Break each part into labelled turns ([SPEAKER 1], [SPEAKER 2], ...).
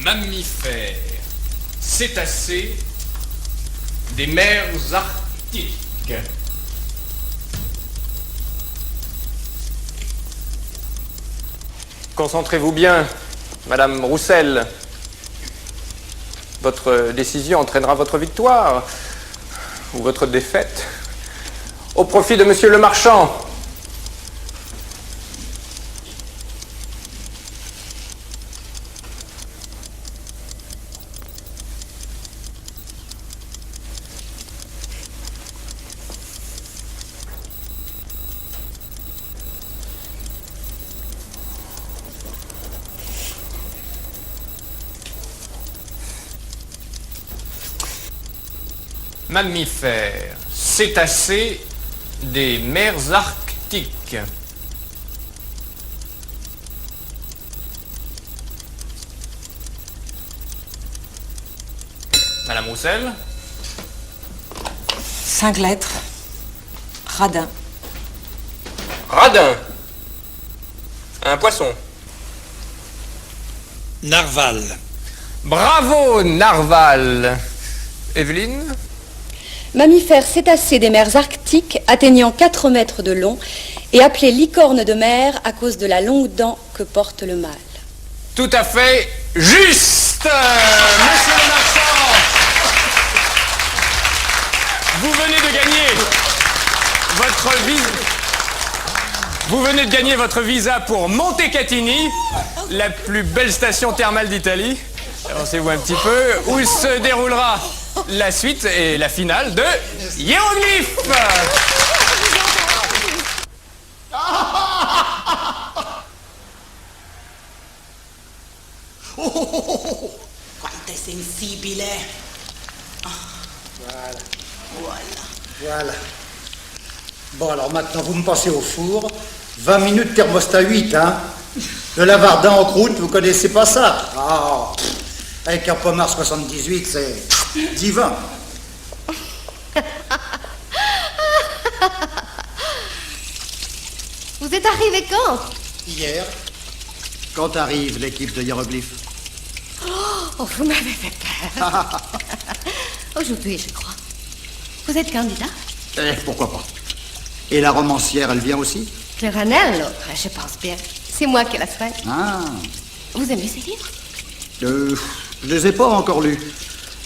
[SPEAKER 1] Mammifères, cétacés des mers arctiques. Concentrez-vous bien, Madame Roussel. Votre décision entraînera votre victoire, ou votre défaite, au profit de Monsieur le Marchand. Mammifères, cétacés des mers arctiques. Madame Roussel.
[SPEAKER 2] 5 lettres. Radin.
[SPEAKER 1] Radin. Un poisson.
[SPEAKER 3] Narval.
[SPEAKER 1] Bravo, Narval. Evelyne.
[SPEAKER 4] Mammifère cétacé des mers arctiques atteignant 4 mètres de long et appelé licorne de mer à cause de la longue dent que porte le mâle.
[SPEAKER 1] Tout à fait juste, Monsieur le Marchand. Vous venez de gagner votre visa pour Montecatini, la plus belle station thermale d'Italie. Avancez-vous un petit peu, où se déroulera la suite et la finale de Hiéroglyphe.
[SPEAKER 5] Quanto è sensibile.
[SPEAKER 3] Voilà. Bon, alors maintenant, vous me passez au four. 20 minutes thermostat 8, hein. Le lavardin en croûte, vous connaissez pas ça? Ah, avec un pommard 78, c'est divin.
[SPEAKER 6] Vous êtes arrivé quand?
[SPEAKER 3] Hier, quand arrive l'équipe de Hiéroglyphe?
[SPEAKER 6] Oh, vous m'avez fait peur. Aujourd'hui, je crois. Vous êtes candidat?
[SPEAKER 3] Pourquoi pas. Et la romancière, elle vient aussi?
[SPEAKER 6] Cléranel, l'autre, je pense bien. C'est moi qui la ferai.
[SPEAKER 3] Ah.
[SPEAKER 6] Vous aimez ces livres?
[SPEAKER 3] Je les ai pas encore lus.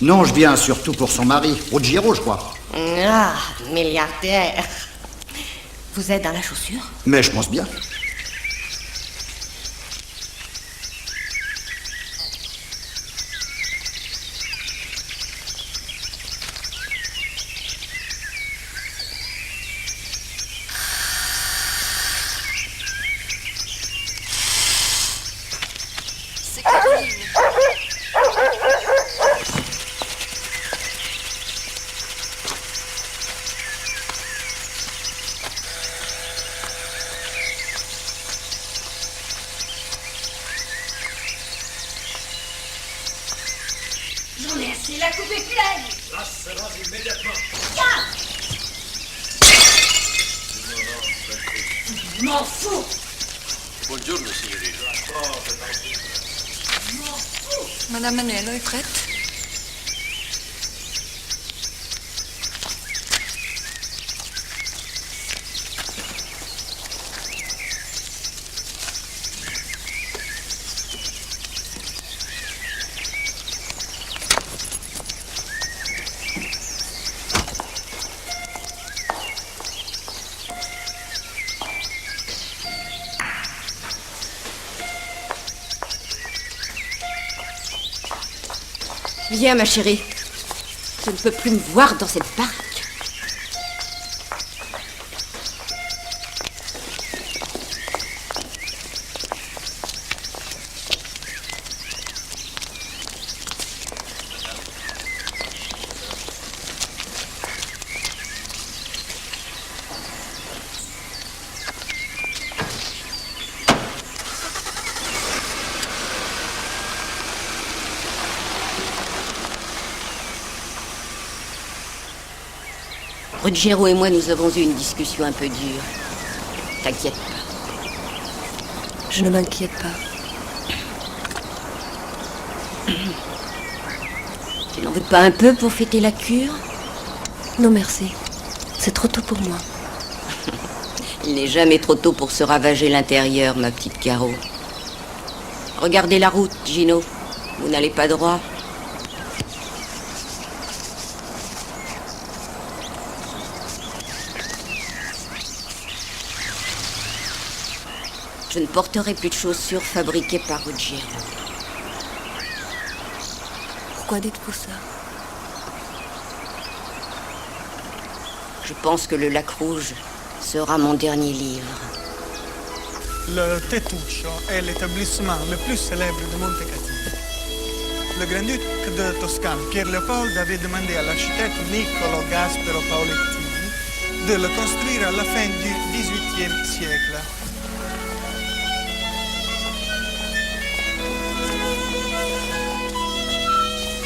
[SPEAKER 3] Non, je viens surtout pour son mari, Ruggiero, je crois.
[SPEAKER 6] Ah, milliardaire. Vous êtes dans la chaussure?
[SPEAKER 3] Mais je pense bien.
[SPEAKER 6] J'en ai assez, la coupe est pleine.
[SPEAKER 7] Lâche-la immédiatement.
[SPEAKER 6] Je m'en fous.
[SPEAKER 7] Buongiorno, signorina.
[SPEAKER 2] Madame Manuela est prête?
[SPEAKER 6] Viens, ma chérie. Je ne peux plus me voir dans cette baraque. Ruggiero et moi, nous avons eu une discussion un peu dure. T'inquiète pas.
[SPEAKER 2] Je ne m'inquiète pas.
[SPEAKER 6] Tu n'en veux pas un peu pour fêter la cure? Non, merci. C'est trop tôt pour moi. Il n'est jamais trop tôt pour se ravager l'intérieur, ma petite Caro. Regardez la route, Gino. Vous n'allez pas droit. Je ne porterai plus de chaussures fabriquées par Ruggiero.
[SPEAKER 2] Pourquoi dites-vous ça?
[SPEAKER 6] Je pense que le Lac Rouge sera mon dernier livre.
[SPEAKER 8] Le Tettuccio est l'établissement le plus célèbre de Montecatini. Le grand-duc de Toscane, Pier Leopoldo, avait demandé à l'architecte Niccolo Gaspero Paolettini de le construire à la fin du XVIIIe siècle.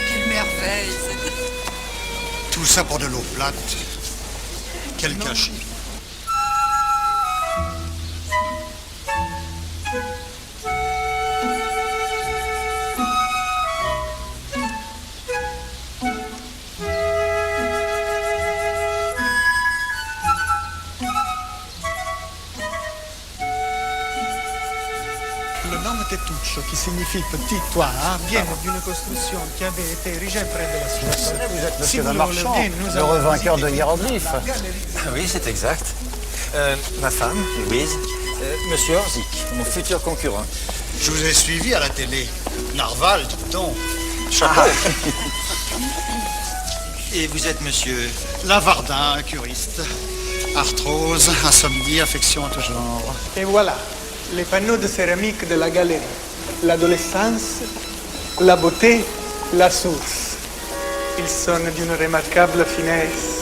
[SPEAKER 2] Quelle merveille!
[SPEAKER 3] Tout ça pour de l'eau plate. Quel cachet.
[SPEAKER 8] Le nom Tettuccio, qui signifie petit toit, vient d'une construction qui avait été érigée près de la source.
[SPEAKER 3] Vous êtes
[SPEAKER 8] Si
[SPEAKER 3] monsieur
[SPEAKER 8] vous
[SPEAKER 3] le marchand,
[SPEAKER 8] voulez bien, nous
[SPEAKER 3] le
[SPEAKER 8] allons
[SPEAKER 3] revainqueur de
[SPEAKER 8] visiter
[SPEAKER 3] hiéroglyphes.
[SPEAKER 8] la galerie.
[SPEAKER 9] Oui, c'est exact. Ma femme, Louise. Monsieur Orzik, mon futur concurrent.
[SPEAKER 3] Je vous ai suivi à la télé. Narval, dites donc. Chapeau.
[SPEAKER 9] Et vous êtes monsieur?
[SPEAKER 3] Lavardin, curiste. Arthrose, insomnie, affection en tout genre.
[SPEAKER 8] Et voilà, les panneaux de céramique de la galerie. L'adolescence, la beauté, la source. Ils sont d'une remarquable finesse.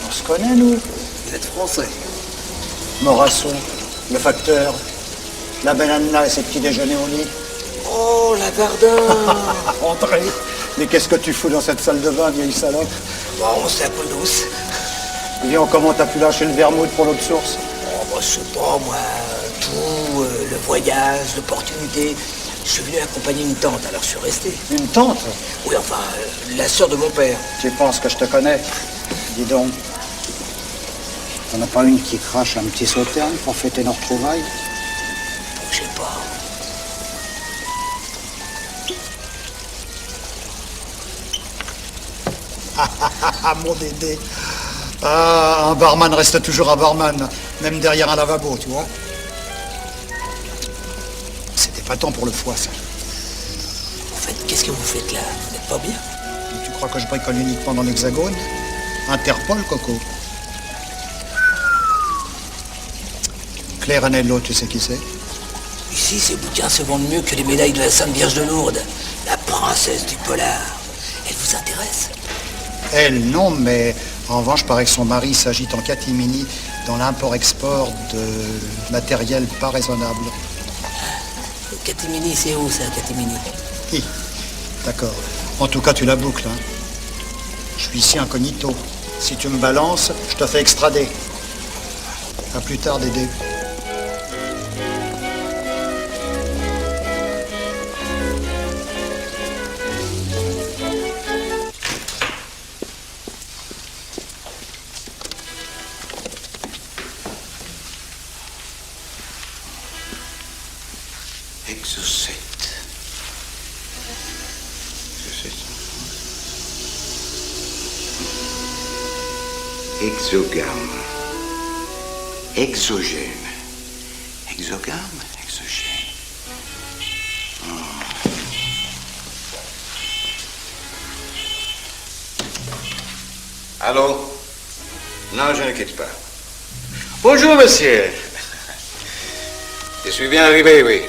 [SPEAKER 3] On se connaît, nous.
[SPEAKER 9] Vous êtes français.
[SPEAKER 3] Morasson, le facteur, la belle Anna et ses petits déjeuners au lit.
[SPEAKER 9] Oh, la Verdun.
[SPEAKER 3] Entrez. Mais qu'est-ce que tu fous dans cette salle de bain, vieille salope?
[SPEAKER 9] Bon, c'est un peu douce.
[SPEAKER 3] Dis-on, comment t'as pu lâcher le vermouth pour l'autre source?
[SPEAKER 9] Oh, moi, je sais pas, moi, tout, le voyage, l'opportunité. Je suis venu accompagner une tante, alors je suis resté.
[SPEAKER 3] Une tante?
[SPEAKER 9] Oui, enfin, la sœur de mon père.
[SPEAKER 3] Tu penses que je te connais? Dis donc. T'en as pas une qui crache un petit sauterne pour fêter nos retrouvailles?
[SPEAKER 9] Je sais pas.
[SPEAKER 3] Ah, mon Dédé. Ah, un barman reste toujours un barman, même derrière un lavabo, tu vois. C'était pas temps pour le foie, ça.
[SPEAKER 9] En fait, qu'est-ce que vous faites là? Vous n'êtes pas bien?
[SPEAKER 3] Et tu crois que je bricole uniquement dans l'Hexagone? Interpol, Coco. Claire Anello, tu sais qui c'est?
[SPEAKER 9] Ici, ces bouquins se vendent mieux que les médailles de la Sainte Vierge de Lourdes. La princesse du polar. Elle vous intéresse?
[SPEAKER 3] Elle, non, mais en revanche, paraît que son mari s'agite en catimini dans l'import-export de matériel pas raisonnable.
[SPEAKER 9] Catimini, c'est où ça, Catimini?
[SPEAKER 3] Hi, d'accord. En tout cas, tu la boucles, hein. Je suis ici incognito. Si tu me balances, je te fais extrader. À plus tard, Dédé.
[SPEAKER 7] Exocet. Exogamme. Exogène. Exogamme, exogène. Allô? Non, je ne quitte pas. Bonjour, monsieur. Je suis bien arrivé, oui.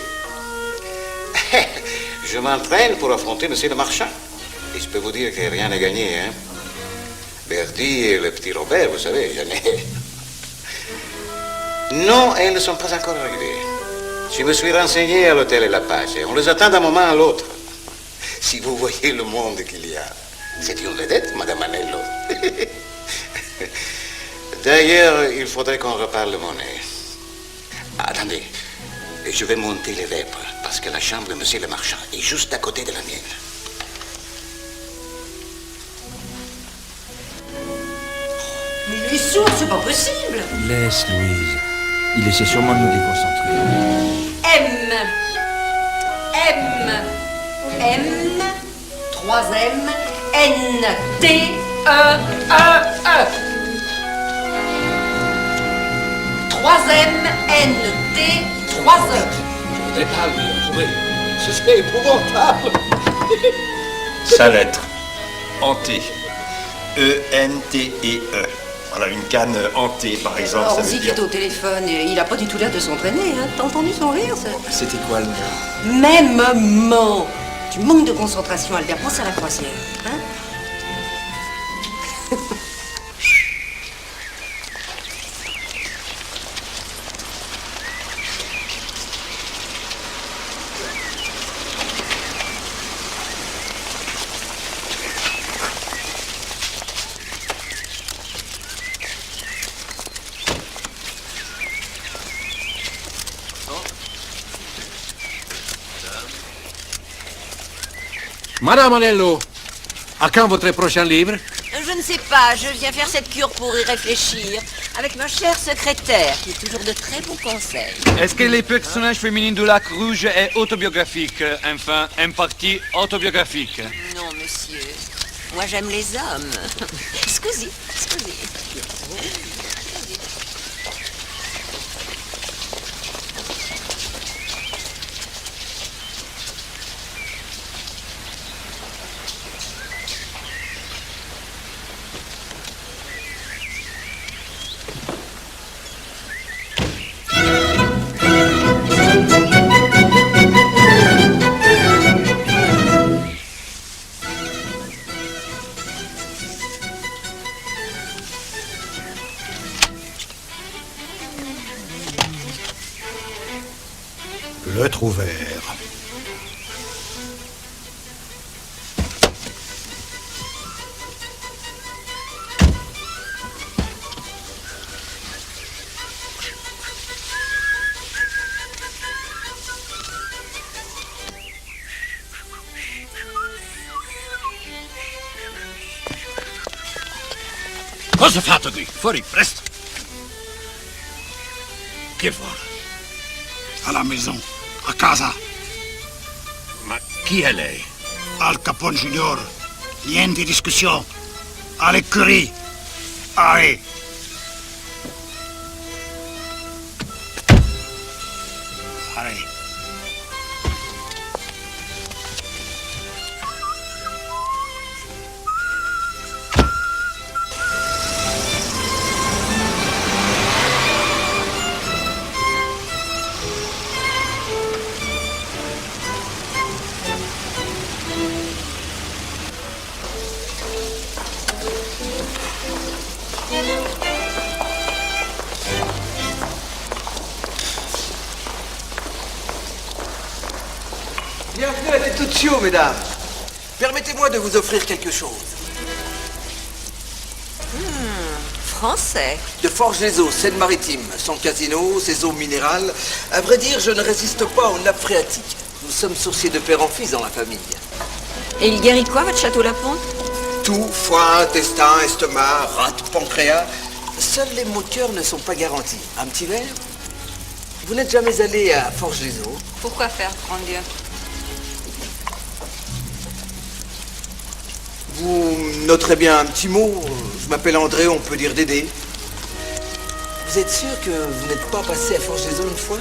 [SPEAKER 7] Je m'entraîne pour affronter monsieur le marchand. Et je peux vous dire que rien n'est gagné, hein. Verdi et le petit Robert, vous savez, je n'ai... Non, elles ne sont pas encore arrivées. Je me suis renseigné à l'hôtel et la Page et on les attend d'un moment à l'autre. Si vous voyez le monde qu'il y a, c'est une vedette, Madame Anello. D'ailleurs, il faudrait qu'on reparle de monnaie. Attendez, je vais monter les vêpres parce que la chambre de Monsieur le Marchand est juste à côté de la mienne.
[SPEAKER 6] Mais il est sourd, c'est pas possible.
[SPEAKER 9] Laisse, Louise. Il essaie sûrement de nous déconcentrer.
[SPEAKER 6] M. 3 M, N, T, E, 3 M, N, T, 3 E.
[SPEAKER 7] Je voudrais pas lui jouer. Ce serait épouvantable.
[SPEAKER 10] Sa lettre. Hanté. E-N-T-E-E. Voilà, une canne hantée, par exemple.
[SPEAKER 6] Alors,
[SPEAKER 10] ça veut
[SPEAKER 6] Zik
[SPEAKER 10] dire...
[SPEAKER 6] est au téléphone, il a pas du tout l'air de s'entraîner, hein. T'as entendu son rire, ça?
[SPEAKER 9] C'était quoi le mot?
[SPEAKER 6] Mêmement. Tu manques de concentration, Albert. Pense à la croisière, hein?
[SPEAKER 11] Madame Anello, à quand votre prochain livre?
[SPEAKER 6] Je ne sais pas, je viens faire cette cure pour y réfléchir, avec ma chère secrétaire, qui est toujours de très bons conseils.
[SPEAKER 12] Est-ce que les personnages féminins du Lac Rouge est autobiographique, enfin, en partie autobiographique?
[SPEAKER 6] Non, monsieur. Moi, j'aime les hommes. Scusi.
[SPEAKER 3] Le Trouvère.
[SPEAKER 11] Cosa fate qui? Fuori, presto! Che vuole?
[SPEAKER 13] À la maison, a casa.
[SPEAKER 11] Ma chi è lei?
[SPEAKER 13] Al Capone Junior. Niente discussion. À l'écurie. Allez. Allez.
[SPEAKER 14] Bienvenue à Tettuccio, mesdames. Permettez-moi de vous offrir quelque chose.
[SPEAKER 6] Français.
[SPEAKER 14] De Forgeso, Seine-Maritime, son casino, ses eaux minérales. À vrai dire, je ne résiste pas aux nappes phréatiques. Nous sommes sourciers de père en fils dans la famille.
[SPEAKER 6] Et il guérit quoi, votre château Laponte?
[SPEAKER 14] Tout, foie, intestin, estomac, rate, pancréas. Seuls les maux de cœur ne sont pas garantis. Un petit verre? Vous n'êtes jamais allé à Forgeso?
[SPEAKER 2] Pourquoi faire, grand Dieu?
[SPEAKER 14] Vous noterez bien un petit mot. Je m'appelle André, on peut dire Dédé. Vous êtes sûr que vous n'êtes pas passé à Forgeso une fois?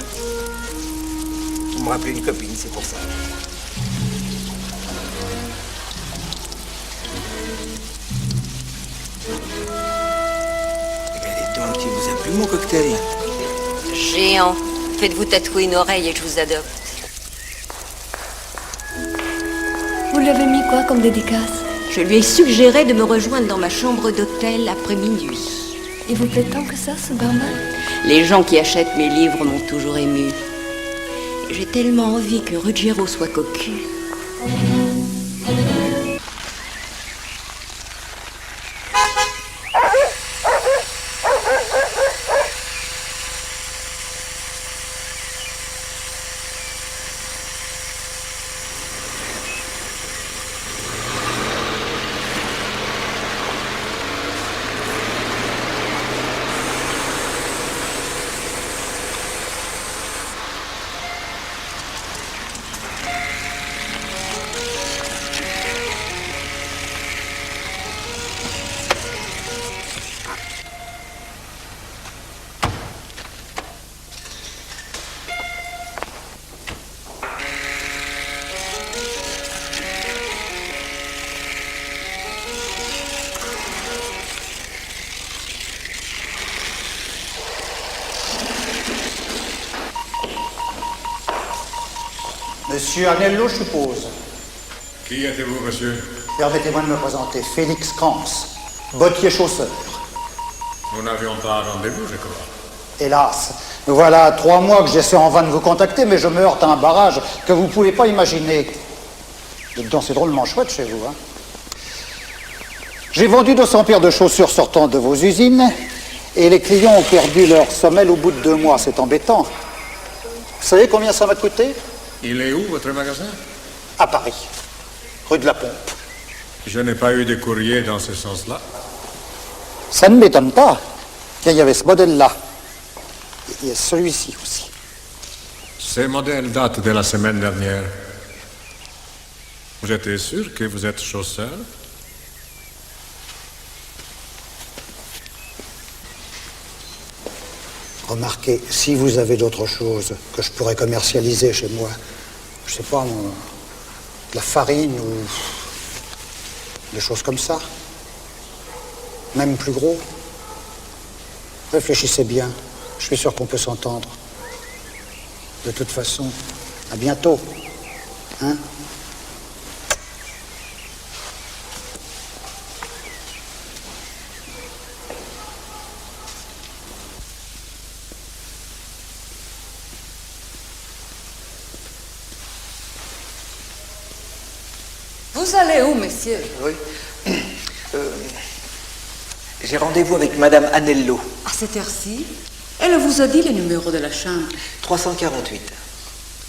[SPEAKER 14] Vous me rappelez une copine, c'est pour ça. Eh bien, dites-donc, il vous a plu mon cocktail?
[SPEAKER 6] Géant. Faites-vous tatouer une oreille et je vous adopte.
[SPEAKER 2] Vous lui avez mis quoi comme dédicace?
[SPEAKER 6] Je lui ai suggéré de me rejoindre dans ma chambre d'hôtel après minuit.
[SPEAKER 2] Il vous plaît tant que ça, ce barman?
[SPEAKER 6] Les gens qui achètent mes livres m'ont toujours ému. J'ai tellement envie que Ruggiero soit cocu.
[SPEAKER 3] Monsieur Anello, je suppose.
[SPEAKER 15] Qui êtes-vous, monsieur?
[SPEAKER 3] Permettez-moi de me présenter. Félix Krantz, bottier chausseur.
[SPEAKER 15] Nous n'avions pas un rendez-vous, je crois.
[SPEAKER 3] Hélas, voilà 3 mois que j'essaie en vain de vous contacter, mais je me heurte à un barrage que vous ne pouvez pas imaginer. Dites donc, c'est drôlement chouette chez vous, hein. J'ai vendu 200 paires de chaussures sortant de vos usines, et les clients ont perdu leur semelle au bout de 2 mois. C'est embêtant. Vous savez combien ça m'a coûté?
[SPEAKER 15] Il est où, votre magasin?
[SPEAKER 3] À Paris, rue de la Pompe.
[SPEAKER 15] Je n'ai pas eu de courrier dans ce sens-là.
[SPEAKER 3] Ça ne m'étonne pas. Tiens, il y avait ce modèle-là. Il y a celui-ci aussi.
[SPEAKER 15] Ces modèles datent de la semaine dernière. Vous êtes sûr que vous êtes chausseur?
[SPEAKER 3] Remarquez, si vous avez d'autres choses que je pourrais commercialiser chez moi, je sais pas, de la farine ou des choses comme ça, même plus gros, réfléchissez bien. Je suis sûr qu'on peut s'entendre. De toute façon, à bientôt, hein?
[SPEAKER 16] Vous allez où, monsieur?
[SPEAKER 14] Oui. J'ai rendez-vous avec Madame Anello.
[SPEAKER 16] À cette heure-ci? Elle vous a dit le numéro de la chambre?
[SPEAKER 14] 348.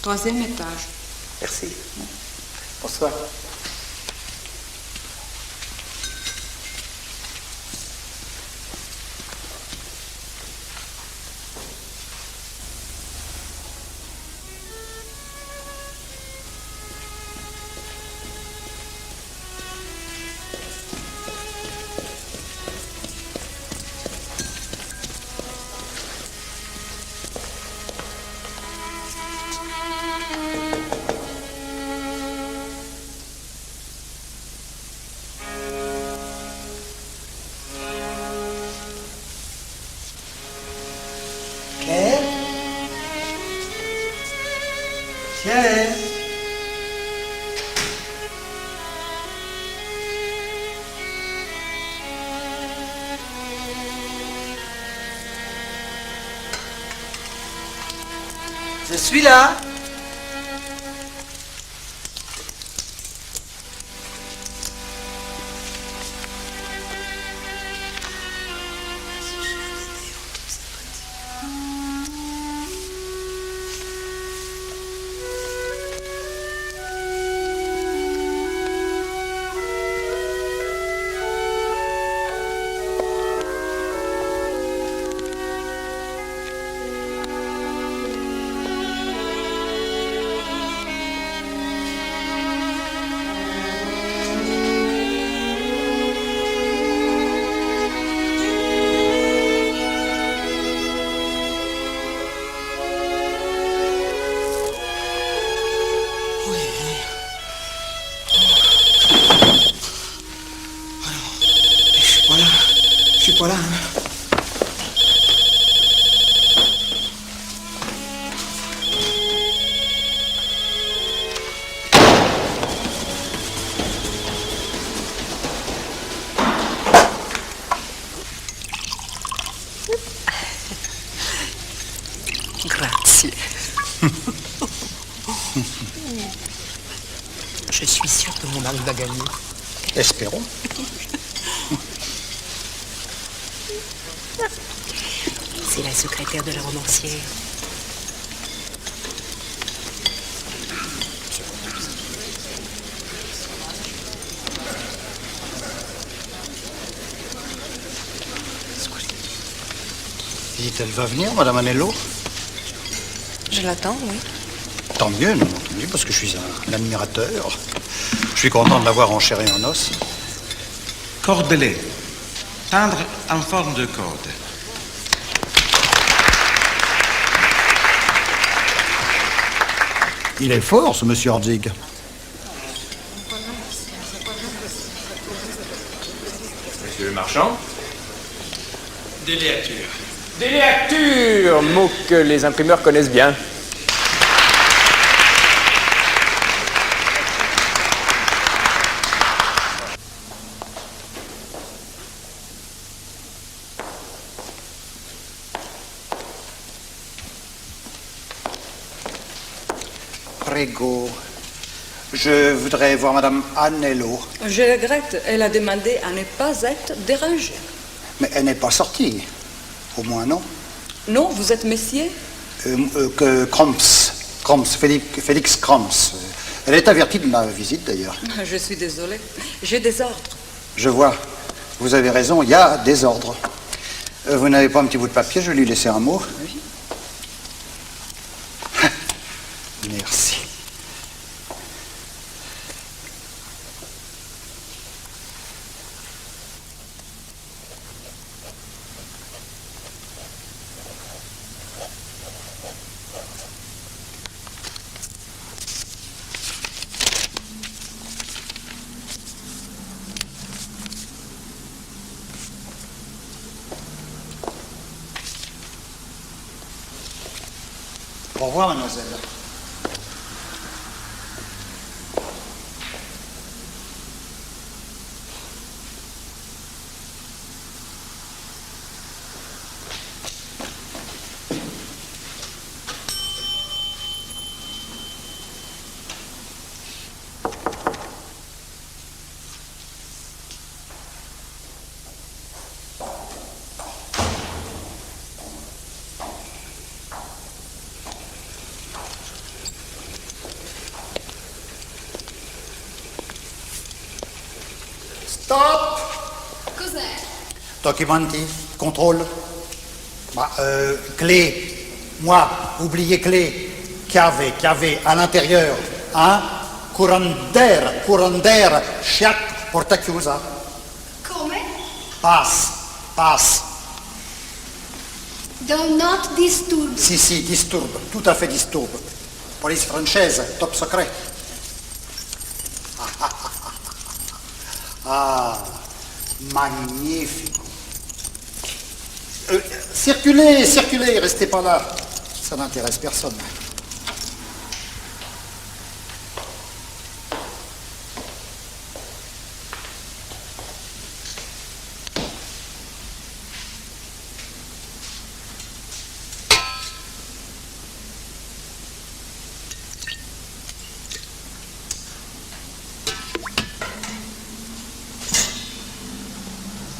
[SPEAKER 16] 3e étage.
[SPEAKER 14] Merci. Bonsoir. Je suis là. Voilà.
[SPEAKER 16] Grazie.
[SPEAKER 9] Je suis sûre que mon mari va gagner.
[SPEAKER 3] Espérons.
[SPEAKER 5] C'est la secrétaire de la romancière.
[SPEAKER 3] Dites, elle va venir, Madame Anello?
[SPEAKER 16] Je l'attends, oui.
[SPEAKER 3] Tant mieux, non, tant mieux, parce que je suis un admirateur. Je suis content de l'avoir en chair et en os.
[SPEAKER 17] Cordelet. Peindre en forme de corde.
[SPEAKER 3] Il est fort, ce monsieur Ordzig.
[SPEAKER 1] Monsieur le marchand.
[SPEAKER 17] Déléature.
[SPEAKER 1] Déléature, mot que les imprimeurs connaissent bien.
[SPEAKER 3] Prego. Je voudrais voir Madame Anello.
[SPEAKER 16] Je regrette, elle a demandé à ne pas être dérangée.
[SPEAKER 3] Mais elle n'est pas sortie. Au moins, non.
[SPEAKER 16] Non, vous êtes messier?
[SPEAKER 3] Kromps, Félix Kromps. Elle est avertie de ma visite, d'ailleurs.
[SPEAKER 16] Je suis désolée. J'ai des ordres.
[SPEAKER 3] Je vois. Vous avez raison, il y a des ordres. Vous n'avez pas un petit bout de papier? Je vais lui laisser un mot.
[SPEAKER 16] Oui.
[SPEAKER 3] Merci. Au revoir, mademoiselle. Stop!
[SPEAKER 2] Cos'è?
[SPEAKER 3] Documenti, contrôle. Clé. Moi, oubliez clé. Chiave, à l'intérieur. Hein? Courant d'air, sciat, porta chiusa.
[SPEAKER 2] Come?
[SPEAKER 3] Passe.
[SPEAKER 2] Do not disturb.
[SPEAKER 3] Si, disturbe, tout à fait disturbe. Police française, top secret. Ah, magnifique. Circulez, restez pas là. Ça n'intéresse personne.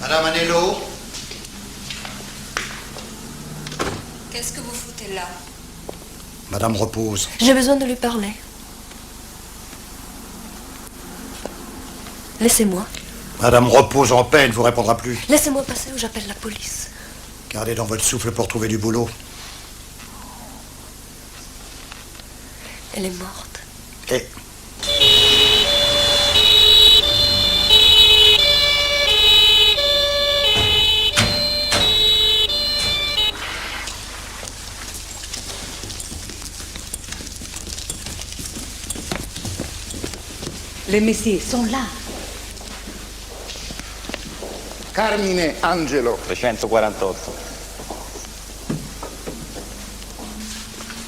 [SPEAKER 3] Madame Anello?
[SPEAKER 2] Qu'est-ce que vous foutez là?
[SPEAKER 3] Madame repose.
[SPEAKER 6] J'ai besoin de lui parler. Laissez-moi.
[SPEAKER 3] Madame repose en paix, elle ne vous répondra plus.
[SPEAKER 6] Laissez-moi passer ou j'appelle la police.
[SPEAKER 3] Gardez dans votre souffle pour trouver du boulot.
[SPEAKER 6] Elle est morte.
[SPEAKER 3] Et...
[SPEAKER 16] Les messieurs sont là.
[SPEAKER 18] Carmine Angelo.
[SPEAKER 7] 348.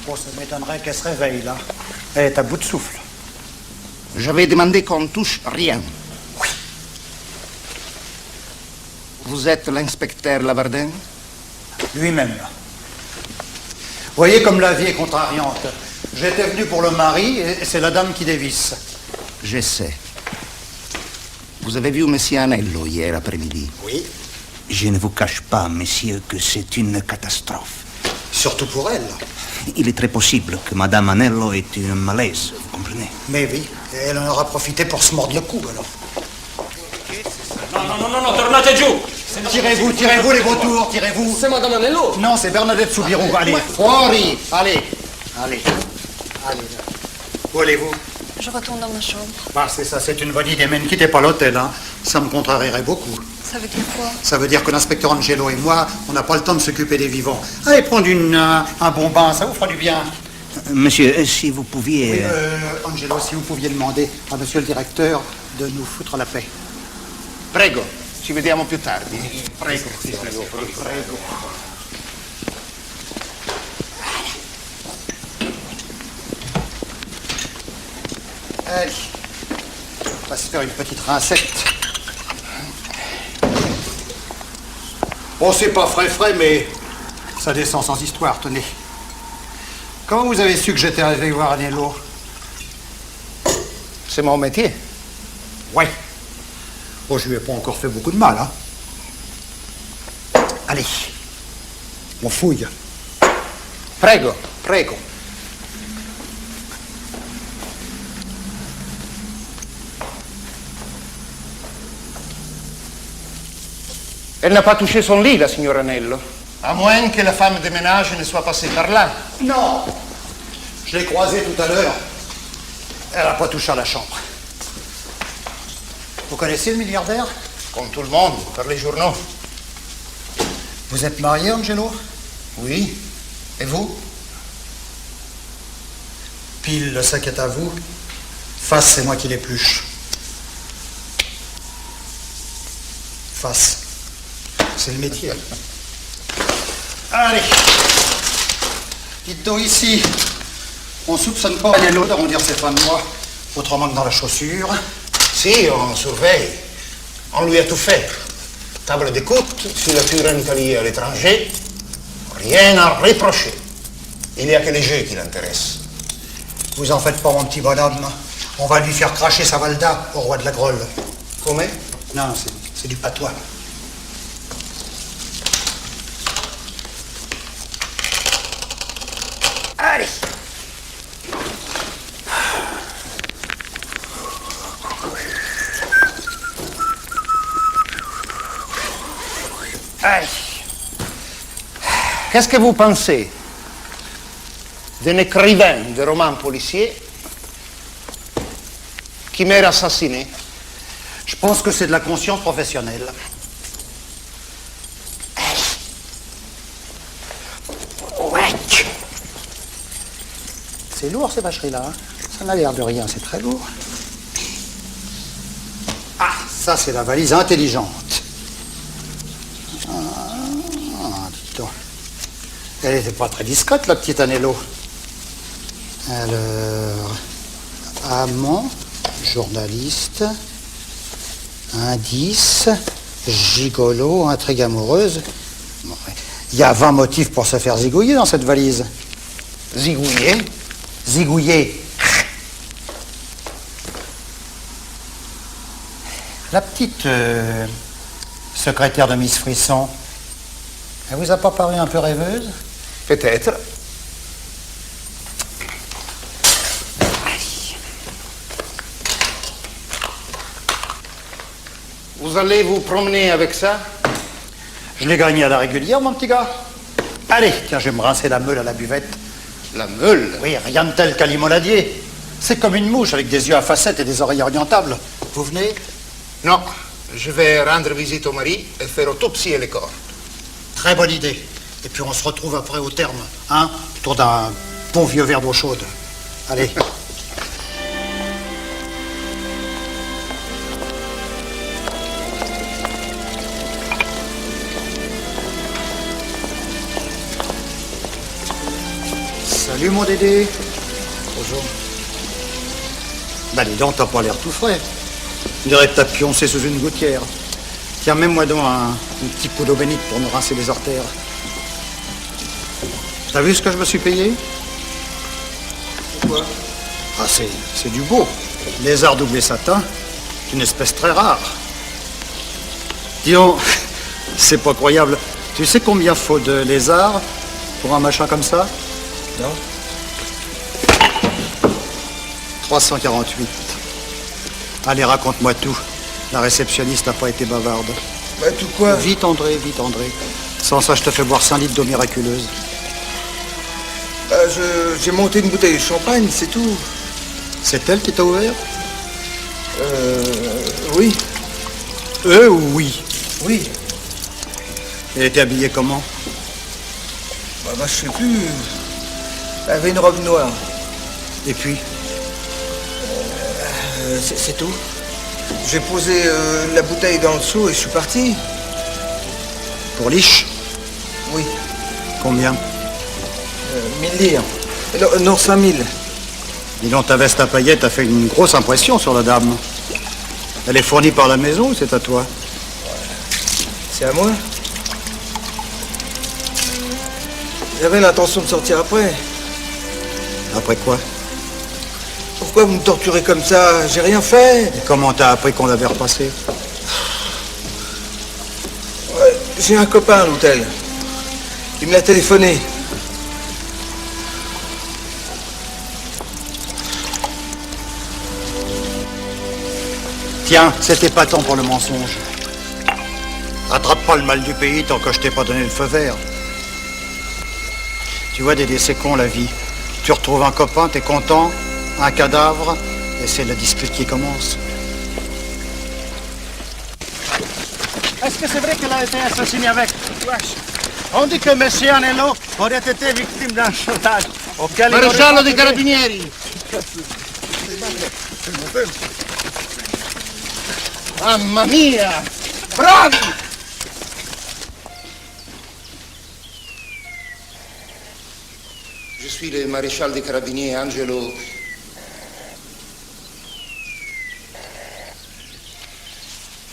[SPEAKER 3] Bon, ça m'étonnerait qu'elle se réveille, là. Elle est à bout de souffle.
[SPEAKER 18] J'avais demandé qu'on ne touche rien.
[SPEAKER 3] Oui.
[SPEAKER 18] Vous êtes l'inspecteur Lavardin?
[SPEAKER 3] Lui-même. Voyez comme la vie est contrariante. J'étais venu pour le mari et c'est la dame qui dévisse.
[SPEAKER 18] Je sais. Vous avez vu Monsieur Anello hier après-midi?
[SPEAKER 3] Oui.
[SPEAKER 18] Je ne vous cache pas, monsieur, que c'est une catastrophe.
[SPEAKER 3] Surtout pour elle.
[SPEAKER 18] Il est très possible que Madame Anello ait eu un malaise, vous comprenez?
[SPEAKER 3] Mais oui, elle en aura profité pour se mordre le cou, alors.
[SPEAKER 1] Non, tornate giù.
[SPEAKER 3] Tirez-vous les vautours, tirez-vous.
[SPEAKER 1] C'est Madame Anello.
[SPEAKER 3] Non, c'est Bernadette Soubirou. Allez, fuori. Allez. Où allez-vous?
[SPEAKER 2] Je retourne dans ma chambre.
[SPEAKER 3] Bah, c'est ça, c'est une bonne idée, mais ne quittez pas l'hôtel, hein. Ça me contrarierait beaucoup.
[SPEAKER 2] Ça veut dire quoi?
[SPEAKER 3] Ça veut dire que l'inspecteur Angelo et moi, on n'a pas le temps de s'occuper des vivants. Allez, prendre un bon bain, ça vous fera du bien.
[SPEAKER 18] Monsieur, si vous pouviez...
[SPEAKER 3] Oui, Angelo, si vous pouviez demander à monsieur le directeur de nous foutre la paix.
[SPEAKER 18] Prego, ci vediamo più tardi.
[SPEAKER 3] Prego, prego. Allez, on va se faire une petite rincette. Bon, c'est pas frais, mais ça descend sans histoire, tenez. Comment vous avez su que j'étais arrivé voir Anello?
[SPEAKER 18] C'est mon métier.
[SPEAKER 3] Ouais. Oh, je lui ai pas encore fait beaucoup de mal, hein. Allez, on fouille.
[SPEAKER 18] Prego. Elle n'a pas touché son lit, la signora Anello. À moins que la femme de ménage ne soit passée par là.
[SPEAKER 3] Non. Je l'ai croisée tout à l'heure. Elle n'a pas touché à la chambre. Vous connaissez le milliardaire?
[SPEAKER 18] Comme tout le monde, par les journaux.
[SPEAKER 3] Vous êtes marié, Angelo?
[SPEAKER 18] Oui. Et vous?
[SPEAKER 3] Pile, le sac est à vous. Face, c'est moi qui l'épluche. Face. C'est le métier. Allez. Dites donc ici, on soupçonne pas Anello d'arrondir ses fins de mois autrement que dans la chaussure.
[SPEAKER 18] Si, on surveille. On lui a tout fait. Table d'écoute, filature en Italie et à l'étranger. Rien à reprocher. Il n'y a que les jeux qui l'intéressent.
[SPEAKER 3] Vous en faites pas, mon petit bonhomme. On va lui faire cracher sa valda au roi de la Grolle.
[SPEAKER 18] Comment?
[SPEAKER 3] Non, c'est du patois.
[SPEAKER 18] Allez. Allez. Qu'est-ce que vous pensez d'un écrivain de romans policiers qui meurt assassiné?
[SPEAKER 3] Je pense que c'est de la conscience professionnelle. C'est lourd, ces vacheries-là. Hein. Ça n'a l'air de rien, c'est très lourd. Ah, ça, c'est la valise intelligente. Dis donc. Elle n'était pas très discrète, la petite Anello. Alors, amant, journaliste, indice, gigolo, intrigue amoureuse. Bon, il y a 20 motifs pour se faire zigouiller dans cette valise.
[SPEAKER 18] Zigouiller?
[SPEAKER 3] Zigouiller. La petite secrétaire de Miss Frisson, elle vous a pas paru un peu rêveuse?
[SPEAKER 18] Peut-être. Vous allez vous promener avec ça?
[SPEAKER 3] Je l'ai gagné à la régulière, mon petit gars. Allez, tiens, je vais me rincer la meule à la buvette.
[SPEAKER 18] La meule?
[SPEAKER 3] Oui, rien de tel qu'un limonadier. C'est comme une mouche avec des yeux à facettes et des oreilles orientables. Vous venez?
[SPEAKER 18] Non, je vais rendre visite au mari et faire autopsie et les corps.
[SPEAKER 3] Très bonne idée. Et puis on se retrouve après au terme, hein, autour d'un bon vieux verre d'eau chaude. Allez. Salut mon Dédé. Bonjour. Bah dis donc, t'as pas l'air tout frais. On dirait que t'as pioncé sous une gouttière. Tiens, mets-moi donc un petit coup d'eau bénite pour me rincer les artères. T'as vu ce que je me suis payé?
[SPEAKER 14] quoi?
[SPEAKER 3] Ah, c'est du beau. Lézard doublé satin, une espèce très rare. Disons, c'est pas croyable. Tu sais combien faut de lézards pour un machin comme ça?
[SPEAKER 14] Non.
[SPEAKER 3] 348. Allez, raconte-moi tout. La réceptionniste n'a pas été bavarde.
[SPEAKER 14] Bah, tout quoi?
[SPEAKER 3] Vite, André, vite, André. Sans ça, je te fais boire 5 litres d'eau miraculeuse.
[SPEAKER 14] J'ai monté une bouteille de champagne, c'est tout.
[SPEAKER 3] C'est elle qui t'a ouvert?
[SPEAKER 14] Oui.
[SPEAKER 3] Ou oui?
[SPEAKER 14] Oui.
[SPEAKER 3] Elle était habillée comment?
[SPEAKER 14] Bah, je sais plus. Elle avait une robe noire.
[SPEAKER 3] Et puis?
[SPEAKER 14] C'est tout. J'ai posé la bouteille dans le seau et je suis parti.
[SPEAKER 3] Pour Liche?
[SPEAKER 14] Oui.
[SPEAKER 3] Combien?
[SPEAKER 14] 1000 lire. Non, 5000.
[SPEAKER 3] Dis donc, ta veste à paillettes a fait une grosse impression sur la dame. Elle est fournie par la maison ou c'est à toi?
[SPEAKER 14] C'est à moi. J'avais l'intention de sortir après.
[SPEAKER 3] Après quoi?
[SPEAKER 14] Pourquoi vous me torturez comme ça? J'ai rien fait.
[SPEAKER 3] Et comment t'as appris qu'on l'avait repassé?
[SPEAKER 14] Ouais, j'ai un copain à l'hôtel. Il me l'a téléphoné.
[SPEAKER 3] Tiens, c'était pas temps pour le mensonge. Attrape pas le mal du pays tant que je t'ai pas donné le feu vert. Tu vois, Dédé, c'est con la vie. Tu retrouves un copain, t'es content, un cadavre, et c'est la dispute qui commence.
[SPEAKER 19] Est-ce que c'est vrai qu'elle a été assassinée avec? Wesh. On dit que M. Anello aurait été victime d'un chantage.
[SPEAKER 18] Maresciallo dei Carabinieri! Mamma mia! Bravi! Je suis le maréchal des Carabiniers Angelo.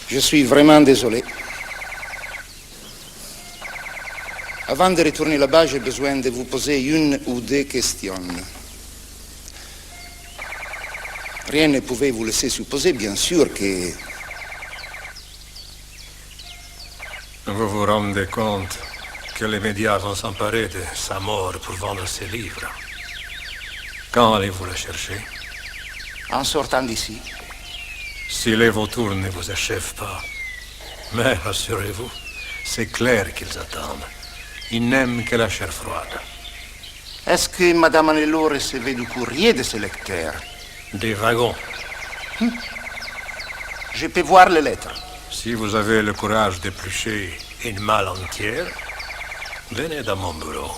[SPEAKER 18] Je suis vraiment désolé. Avant de retourner là-bas, j'ai besoin de vous poser une ou deux questions. Rien ne pouvait vous laisser supposer, bien sûr, que...
[SPEAKER 15] Vous vous rendez compte que les médias vont s'emparer de sa mort pour vendre ses livres. Quand allez-vous la chercher?
[SPEAKER 18] En sortant d'ici.
[SPEAKER 15] Si les vautours ne vous achèvent pas. Mais rassurez-vous, c'est clair qu'ils attendent. Ils n'aiment que la chair froide.
[SPEAKER 18] Est-ce que Madame Anello recevait du courrier de ses lecteurs?
[SPEAKER 15] Des wagons.
[SPEAKER 18] Je peux voir les lettres.
[SPEAKER 15] Si vous avez le courage d'éplucher une malle entière, venez dans mon bureau.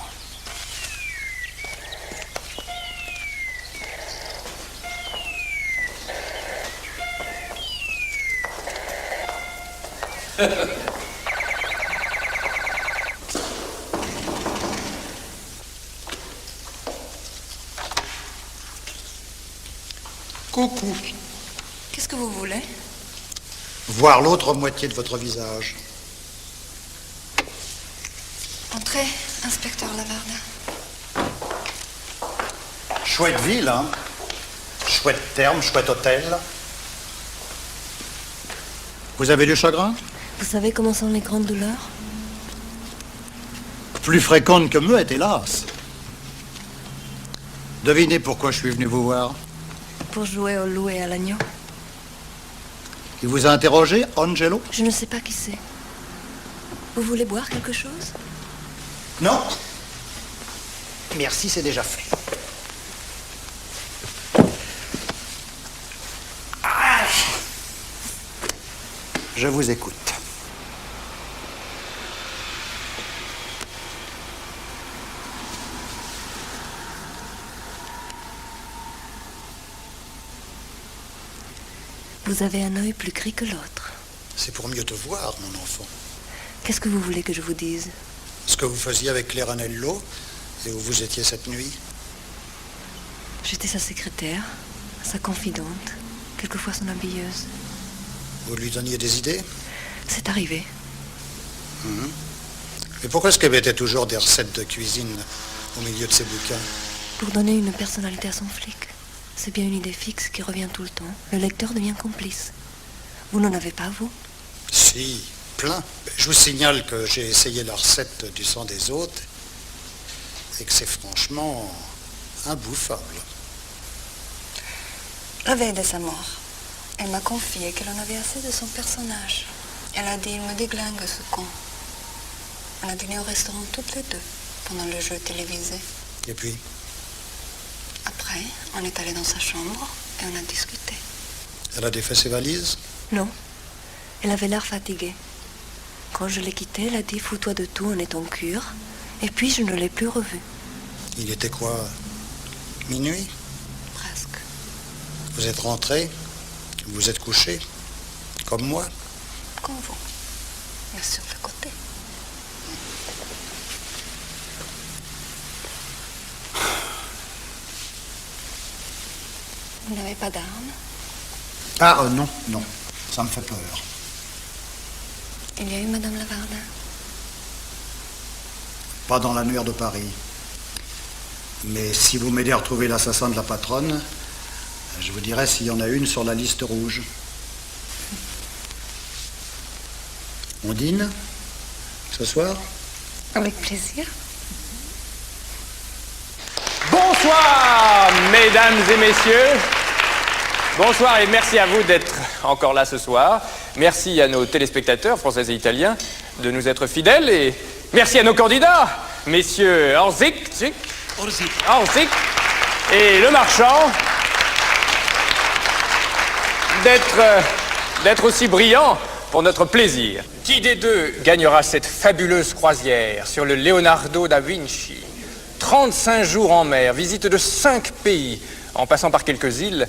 [SPEAKER 3] Coucou.
[SPEAKER 2] Qu'est-ce que vous voulez?
[SPEAKER 3] Voir l'autre moitié de votre visage.
[SPEAKER 2] Entrez, inspecteur Lavardin.
[SPEAKER 3] Chouette ville, hein? Chouette terme, chouette hôtel. Vous avez du chagrin?
[SPEAKER 6] Vous savez comment sont les grandes douleurs?
[SPEAKER 3] Plus fréquente que muette, hélas. Devinez pourquoi je suis venu vous voir.
[SPEAKER 6] Pour jouer au loup et à l'agneau.
[SPEAKER 3] Il vous a interrogé, Angelo?
[SPEAKER 6] Je ne sais pas qui c'est. Vous voulez boire quelque chose?
[SPEAKER 3] Non. Merci, c'est déjà fait. Ah. Je vous écoute.
[SPEAKER 6] Vous avez un œil plus gris que l'autre.
[SPEAKER 3] C'est pour mieux te voir, mon enfant.
[SPEAKER 6] Qu'est-ce que vous voulez que je vous dise?
[SPEAKER 3] Ce que vous faisiez avec Claire Anello et où vous étiez cette nuit.
[SPEAKER 6] J'étais sa secrétaire, sa confidente, quelquefois son habilleuse.
[SPEAKER 3] Vous lui donniez des idées?
[SPEAKER 6] C'est arrivé.
[SPEAKER 3] Et pourquoi est-ce qu'elle mettait toujours des recettes de cuisine au milieu de ses bouquins?
[SPEAKER 20] Pour donner une personnalité à son flic, c'est bien une idée fixe qui revient tout le temps. Le lecteur devient complice. Vous n'en avez pas, vous?
[SPEAKER 3] Si, plein. Je vous signale que j'ai essayé la recette du sang des autres et que c'est franchement imbouffable.
[SPEAKER 2] La veille de sa mort, elle m'a confié qu'elle en avait assez de son personnage. Elle a dit, il me déglingue ce con. On a dîné au restaurant toutes les deux pendant le jeu télévisé.
[SPEAKER 3] Et puis?
[SPEAKER 2] Après, on est allé dans sa chambre et on a discuté.
[SPEAKER 3] Elle a défait ses valises?
[SPEAKER 20] Non. Elle avait l'air fatiguée. Quand je l'ai quittée, elle a dit, fous-toi de tout, on est en cure. Et puis, je ne l'ai plus revue.
[SPEAKER 3] Il était quoi? Minuit?
[SPEAKER 2] Presque.
[SPEAKER 3] Vous êtes rentré? Vous vous êtes couché? Comme moi?
[SPEAKER 2] Comme vous. Mais sur le côté. Vous n'avez pas d'armes?
[SPEAKER 3] Ah, non, non. Ça me fait peur.
[SPEAKER 2] Il y a eu Madame Lavardin?
[SPEAKER 3] Pas dans l'annuaire de Paris. Mais si vous m'aidez à retrouver l'assassin de la patronne, je vous dirai s'il y en a une sur la liste rouge. On dîne ce soir?
[SPEAKER 2] Avec plaisir.
[SPEAKER 1] Bonsoir, mesdames et messieurs. Bonsoir et merci à vous d'être encore là ce soir. Merci à nos téléspectateurs français et italiens de nous être fidèles et merci à nos candidats, messieurs Orzik et Le Marchand, d'être aussi brillants pour notre plaisir. Qui des deux gagnera cette fabuleuse croisière sur le Leonardo da Vinci? 35 jours en mer, visite de 5 pays, en passant par quelques îles.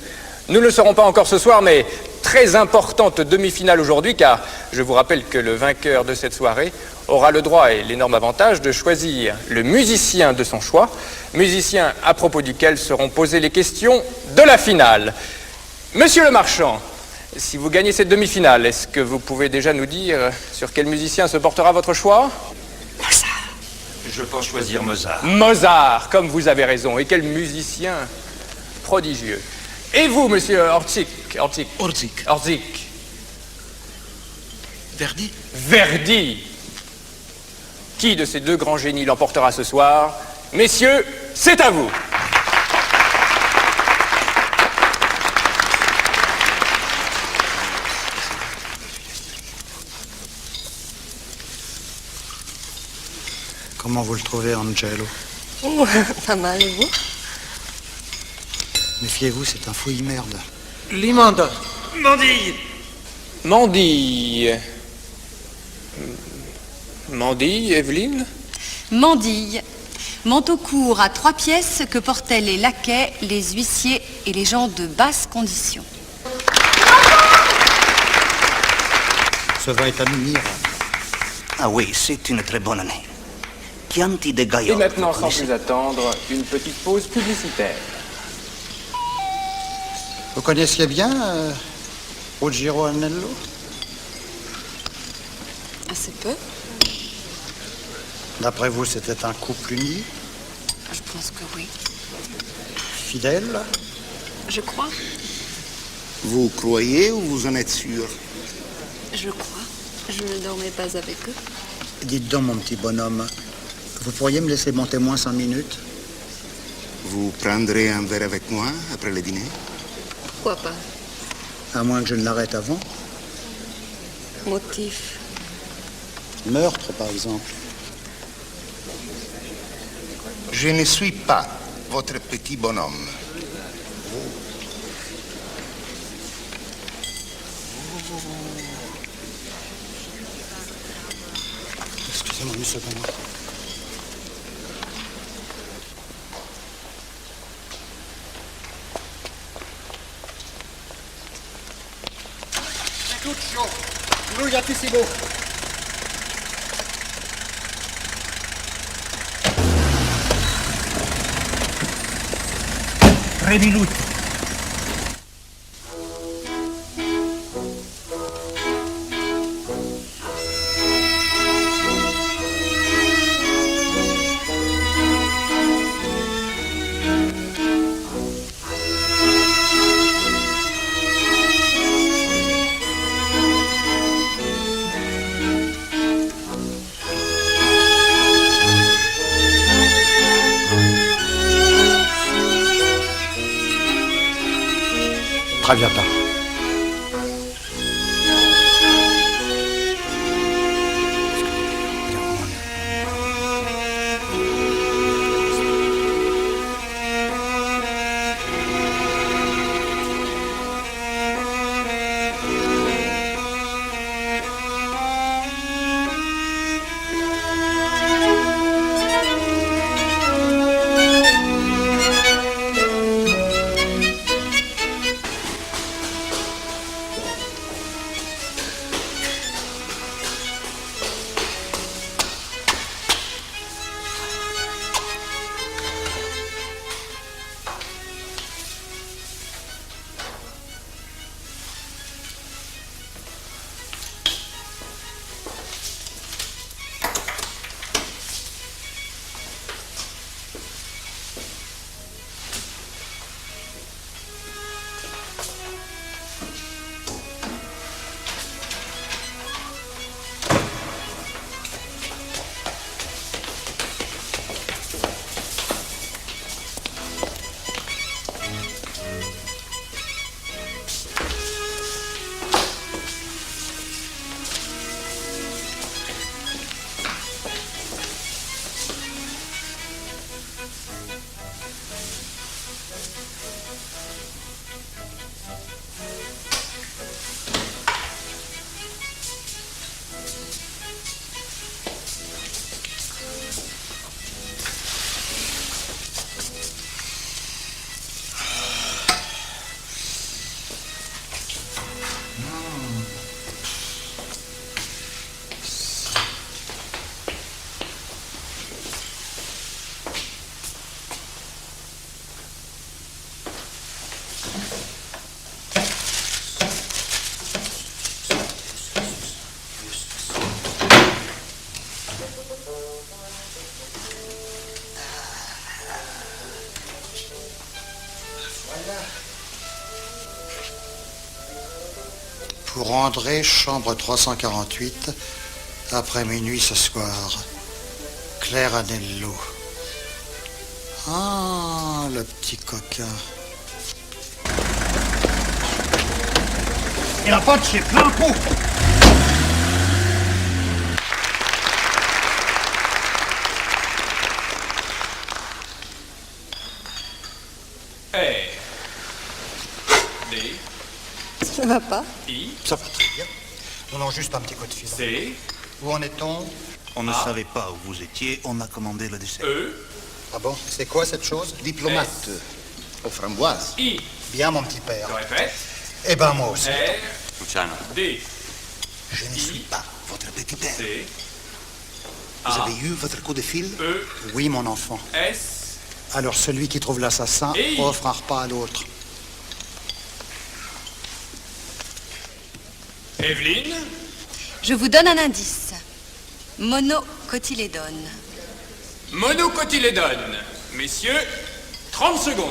[SPEAKER 1] Nous ne le saurons pas encore ce soir, mais très importante demi-finale aujourd'hui, car je vous rappelle que le vainqueur de cette soirée aura le droit et l'énorme avantage de choisir le musicien de son choix, musicien à propos duquel seront posées les questions de la finale. Monsieur Le Marchand, si vous gagnez cette demi-finale, est-ce que vous pouvez déjà nous dire sur quel musicien se portera votre choix?
[SPEAKER 10] Je pense choisir Mozart.
[SPEAKER 1] Mozart, comme vous avez raison. Et quel musicien prodigieux. Et vous, monsieur Orzik?
[SPEAKER 17] Verdi?
[SPEAKER 1] Verdi. Qui de ces deux grands génies l'emportera ce soir? Messieurs, c'est à vous.
[SPEAKER 3] Comment vous le trouvez, Angelo?
[SPEAKER 2] Pas mal, et vous?
[SPEAKER 3] Méfiez-vous, c'est un fouille-merde.
[SPEAKER 11] Limanda.
[SPEAKER 12] Mandille.
[SPEAKER 1] Mandille. Mandille, Evelyne?
[SPEAKER 4] Mandille. Manteau court à 3 pièces que portaient les laquais, les huissiers et les gens de basse condition.
[SPEAKER 3] Ce va être admirable.
[SPEAKER 9] Ah oui, c'est une très bonne année. Chianti de Gaillard.
[SPEAKER 1] Et maintenant, sans plus attendre, une petite pause publicitaire.
[SPEAKER 3] Vous connaissiez bien Ruggiero Anello?
[SPEAKER 2] Assez peu.
[SPEAKER 3] D'après vous, c'était un couple uni?
[SPEAKER 2] Je pense que oui.
[SPEAKER 3] Fidèle?
[SPEAKER 2] Je crois.
[SPEAKER 18] Vous croyez ou vous en êtes sûr?
[SPEAKER 2] Je crois. Je ne dormais pas avec eux.
[SPEAKER 3] Dites donc, mon petit bonhomme, vous pourriez me laisser mon témoin 5 minutes?
[SPEAKER 18] Vous prendrez un verre avec moi après le dîner?
[SPEAKER 2] Pourquoi pas?
[SPEAKER 3] À moins que je ne l'arrête avant.
[SPEAKER 2] Motif?
[SPEAKER 3] Meurtre, par exemple.
[SPEAKER 18] Je ne suis pas votre petit bonhomme.
[SPEAKER 3] Excusez-moi une seconde.
[SPEAKER 19] Tutto, brugliatissimo. 3 minuti.
[SPEAKER 3] Traviata.
[SPEAKER 18] Pour André, chambre 348, après minuit ce soir. Claire Anello. Ah, le petit coquin.
[SPEAKER 19] Il n'a pas de chez plein pot.
[SPEAKER 2] Ça ne va pas?
[SPEAKER 18] Ça va très bien. On a juste un petit coup de fil.
[SPEAKER 1] C.
[SPEAKER 18] Où en est-on?
[SPEAKER 13] On ne savait pas où vous étiez, on a commandé le dessert.
[SPEAKER 18] Ah bon? C'est quoi cette chose?
[SPEAKER 13] Diplomate. Aux framboises.
[SPEAKER 1] I.
[SPEAKER 18] Bien, mon petit père.
[SPEAKER 1] Je répète.
[SPEAKER 18] Eh ben, moi aussi.
[SPEAKER 7] Luciano.
[SPEAKER 1] D.
[SPEAKER 13] Je ne suis pas votre petit père.
[SPEAKER 1] C.
[SPEAKER 18] Vous
[SPEAKER 1] A.
[SPEAKER 18] avez eu votre coup de fil?
[SPEAKER 1] E.
[SPEAKER 18] Oui, mon enfant.
[SPEAKER 1] S.
[SPEAKER 18] Alors, celui qui trouve l'assassin
[SPEAKER 1] Et-
[SPEAKER 18] offre un repas à l'autre.
[SPEAKER 1] Evelyne.
[SPEAKER 4] Je vous donne un indice. Monocotylédone.
[SPEAKER 1] Monocotylédone. Messieurs, 30 secondes.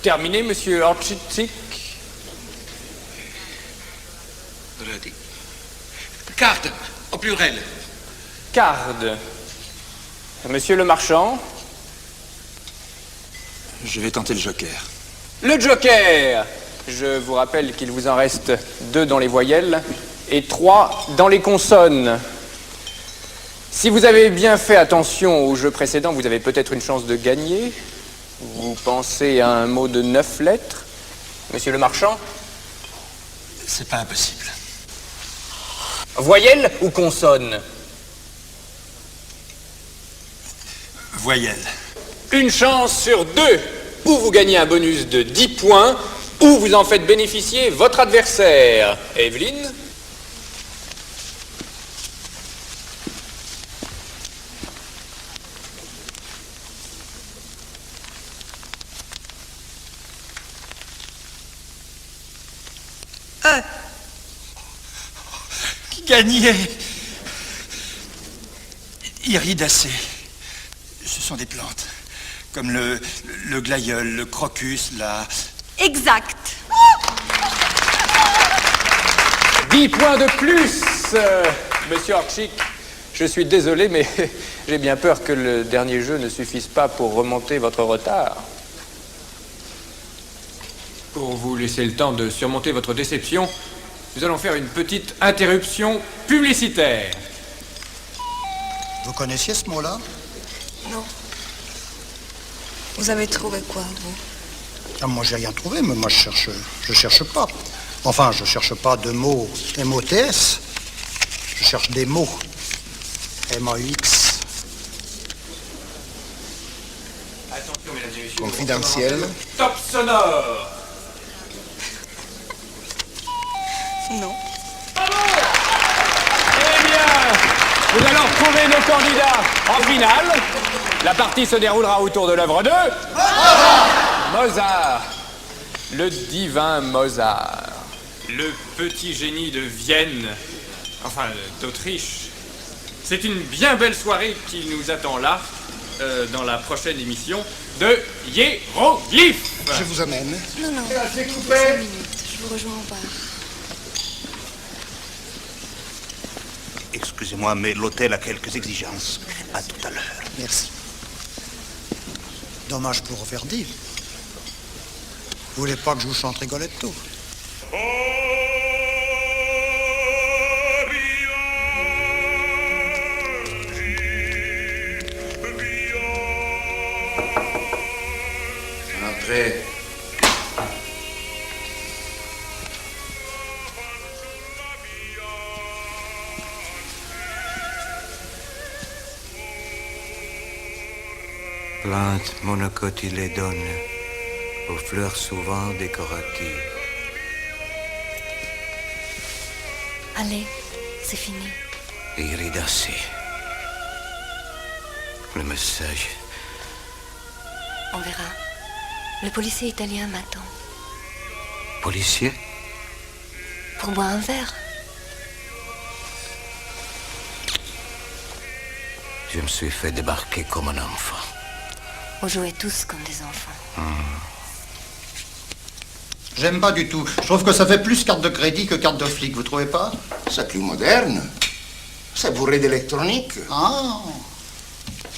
[SPEAKER 1] Terminé, monsieur Orchitzik.
[SPEAKER 17] Redis. Carte, au pluriel.
[SPEAKER 1] Carde. Monsieur le marchand.
[SPEAKER 17] Je vais tenter le joker.
[SPEAKER 1] Le joker. Je vous rappelle qu'il vous en reste 2 dans les voyelles et 3 dans les consonnes. Si vous avez bien fait attention au jeu précédent, vous avez peut-être une chance de gagner. Vous pensez à un mot de 9 lettres, monsieur le marchand?
[SPEAKER 17] C'est pas impossible.
[SPEAKER 1] Voyelle ou consonne?
[SPEAKER 17] Voyelle.
[SPEAKER 1] Une chance sur 2. Ou vous gagnez un bonus de 10 points, ou vous en faites bénéficier votre adversaire. Evelyne?
[SPEAKER 17] Gagné. Iridacées. Ce sont des plantes. Comme le glaïeul, le crocus, la...
[SPEAKER 20] Exact.
[SPEAKER 1] 10 points de plus, monsieur Orchik. Je suis désolé, mais j'ai bien peur que le dernier jeu ne suffise pas pour remonter votre retard. Pour vous laisser le temps de surmonter votre déception, nous allons faire une petite interruption publicitaire.
[SPEAKER 3] Vous connaissiez ce mot-là?
[SPEAKER 2] Non. Vous avez trouvé quoi, vous?
[SPEAKER 3] Ah, moi, j'ai rien trouvé, mais moi, je cherche pas. Enfin, je cherche pas de mots M-O-T-S. Je cherche des mots. M-A-U-X.
[SPEAKER 1] Attention, mesdames et messieurs.
[SPEAKER 14] Confidentiel.
[SPEAKER 1] Top sonore.
[SPEAKER 2] Non.
[SPEAKER 1] Eh bien, nous allons retrouver nos candidats en finale. La partie se déroulera autour de l'œuvre de... Mozart. Le divin Mozart. Le petit génie de Vienne. Enfin, d'Autriche. C'est une bien belle soirée qui nous attend là, dans la prochaine émission de Hiéroglyphes.
[SPEAKER 18] Je vous amène.
[SPEAKER 2] Non, non.
[SPEAKER 18] C'est
[SPEAKER 2] Deux
[SPEAKER 18] coupé.
[SPEAKER 2] 5 minutes. Je vous rejoins au bar.
[SPEAKER 13] Excusez-moi, mais l'hôtel a quelques exigences. À tout à l'heure.
[SPEAKER 3] Merci. Dommage pour Verdi. Vous voulez pas que je vous chante Rigoletto?
[SPEAKER 7] Entrez.
[SPEAKER 21] Plantes monocotylédones, aux fleurs souvent décoratives.
[SPEAKER 20] Allez, c'est fini.
[SPEAKER 21] Iridacées. Le message.
[SPEAKER 20] On verra. Le policier italien m'attend.
[SPEAKER 21] Policier?
[SPEAKER 20] Pour boire un verre.
[SPEAKER 21] Je me suis fait débarquer comme un enfant.
[SPEAKER 20] Vous jouez tous comme des enfants.
[SPEAKER 3] J'aime pas du tout. Je trouve que ça fait plus carte de crédit que carte de flic, vous trouvez pas?
[SPEAKER 18] C'est plus moderne. C'est bourré d'électronique.
[SPEAKER 3] Ah.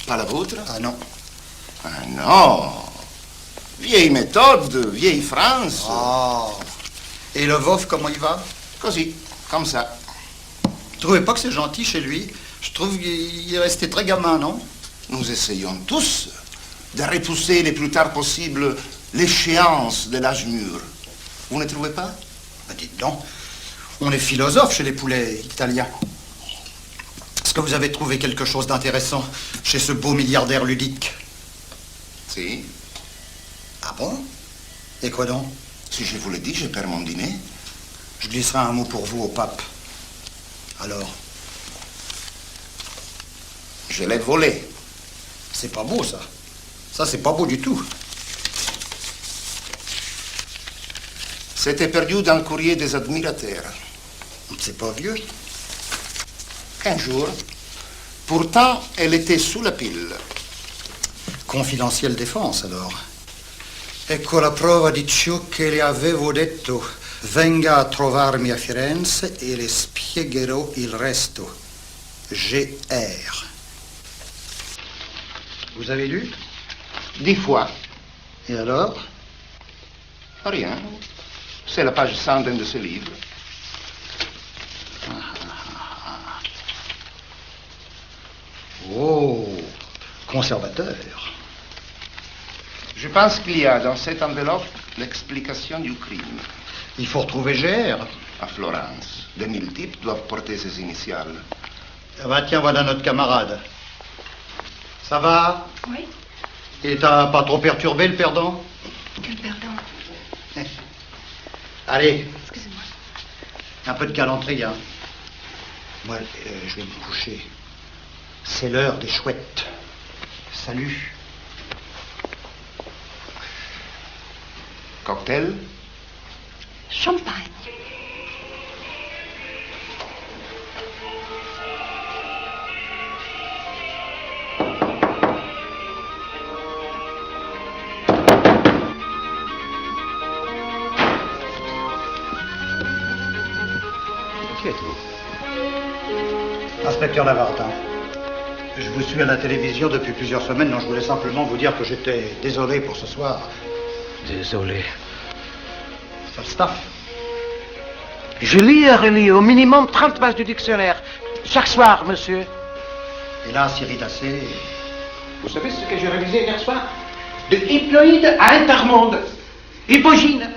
[SPEAKER 18] Pas la vôtre?
[SPEAKER 3] Ah non.
[SPEAKER 18] Ah non. Vieille méthode, vieille France.
[SPEAKER 3] Ah. Et le veuf, comment il va?
[SPEAKER 18] Così, comme ça.
[SPEAKER 3] Vous trouvez pas que c'est gentil chez lui? Je trouve qu'il est resté très gamin, non?
[SPEAKER 18] Nous essayons tous de repousser le plus tard possible l'échéance de l'âge mûr. Vous ne trouvez pas?
[SPEAKER 3] Ben dites donc, on est philosophe chez les poulets italiens. Est-ce que vous avez trouvé quelque chose d'intéressant chez ce beau milliardaire ludique?
[SPEAKER 18] Si.
[SPEAKER 3] Ah bon? Et quoi donc?
[SPEAKER 18] Si je vous le dis, je perds mon dîner.
[SPEAKER 3] Je glisserai un mot pour vous au pape. Alors?
[SPEAKER 18] Je l'ai volé.
[SPEAKER 3] C'est pas beau, ça. Ça, c'est pas beau du tout.
[SPEAKER 18] C'était perdu dans le courrier des admirateurs.
[SPEAKER 3] C'est pas vieux.
[SPEAKER 18] 15 jours. Pourtant, elle était sous la pile.
[SPEAKER 3] Confidentielle défense, alors. Ecco la prova di ciò che le avevo detto. Venga a trovarmi a Firenze e le spiegherò il resto. GR. Vous avez lu?
[SPEAKER 18] 10 fois.
[SPEAKER 3] Et alors?
[SPEAKER 18] Rien. C'est la page 100 de ce livre.
[SPEAKER 3] Oh, conservateur.
[SPEAKER 18] Je pense qu'il y a dans cette enveloppe l'explication du crime.
[SPEAKER 3] Il faut retrouver GR.
[SPEAKER 18] À Florence. 2000 types doivent porter ses initiales.
[SPEAKER 3] Ah bah tiens, voilà notre camarade. Ça va?
[SPEAKER 2] Oui.
[SPEAKER 3] Et t'as pas trop perturbé le perdant?
[SPEAKER 2] Quel perdant?
[SPEAKER 3] Allez.
[SPEAKER 2] Excusez-moi.
[SPEAKER 3] Un peu de galanterie, hein. Moi, je vais me coucher. C'est l'heure des chouettes. Salut.
[SPEAKER 18] Cocktail?
[SPEAKER 20] Champagne.
[SPEAKER 3] Inspecteur Lavardin. Je vous suis à la télévision depuis plusieurs semaines, donc je voulais simplement vous dire que j'étais désolé pour ce soir.
[SPEAKER 11] Désolé.
[SPEAKER 3] Falstaff.
[SPEAKER 11] Je lis et relis au minimum 30 pages du dictionnaire. Chaque soir, monsieur.
[SPEAKER 3] Hélas, iridacé.
[SPEAKER 11] Vous savez ce que j'ai réalisé hier soir? De hypnoïde à intermonde. Hypogyne.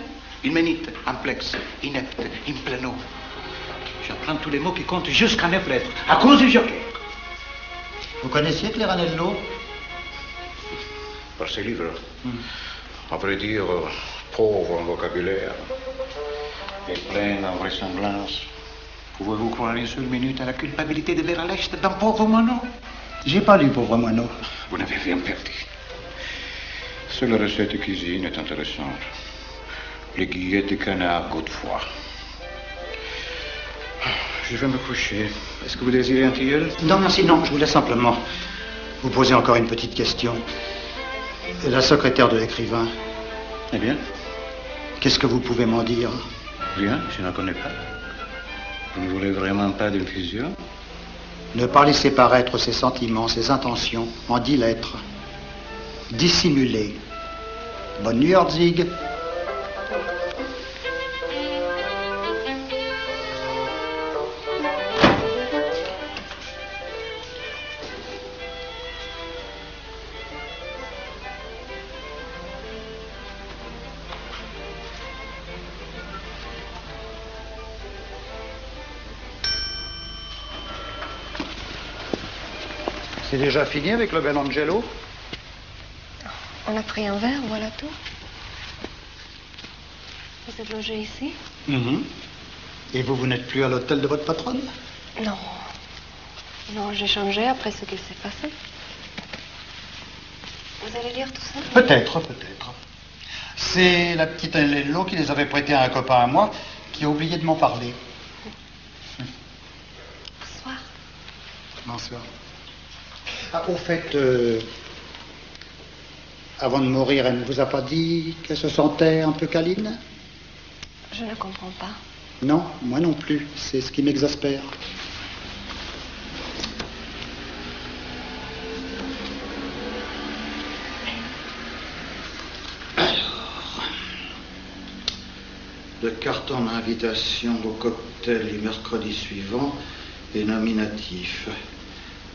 [SPEAKER 11] Hyménite, amplex, inepte, implano. J'apprends tous les mots qui comptent jusqu'à 9 lettres, à cause du joker.
[SPEAKER 3] Vous connaissiez Cleranello?
[SPEAKER 18] Par ses livres. À vrai dire, pauvre en vocabulaire et plein en vraisemblance. Pouvez-vous croire une seule minute à la culpabilité de vers à l'est d'un pauvre moineau?
[SPEAKER 3] J'ai pas lu Pauvre moineau.
[SPEAKER 18] Vous n'avez rien perdu. Seule la recette de cuisine est intéressante. Les guillettes de canard Godefroy. Je vais me coucher. Est-ce que vous désirez un tilleul?
[SPEAKER 3] Non, merci, non. Je voulais simplement vous poser encore une petite question. La secrétaire de l'écrivain.
[SPEAKER 18] Eh bien?
[SPEAKER 3] Qu'est-ce que vous pouvez m'en dire?
[SPEAKER 18] Rien, je n'en connais pas. Vous ne voulez vraiment pas d'une fusion?
[SPEAKER 3] Ne pas laisser paraître ses sentiments, ses intentions en 10 lettres. Dissimuler. Bonne nuit, Herzig. C'est déjà fini avec le Ben Angelo?
[SPEAKER 20] On a pris un verre, voilà tout. Vous êtes logé ici?
[SPEAKER 3] Et vous n'êtes plus à l'hôtel de votre patronne?
[SPEAKER 20] Non. Non, j'ai changé après ce qui s'est passé. Vous allez lire tout ça?
[SPEAKER 3] Peut-être, peut-être. C'est la petite Lello qui les avait prêtés à un copain à moi qui a oublié de m'en parler.
[SPEAKER 20] Bonsoir.
[SPEAKER 3] Bonsoir. Ah, au fait, avant de mourir, elle ne vous a pas dit qu'elle se sentait un peu câline?
[SPEAKER 20] Je ne comprends pas.
[SPEAKER 3] Non, moi non plus. C'est ce qui m'exaspère. Alors, le carton d'invitation au cocktail du mercredi suivant est nominatif.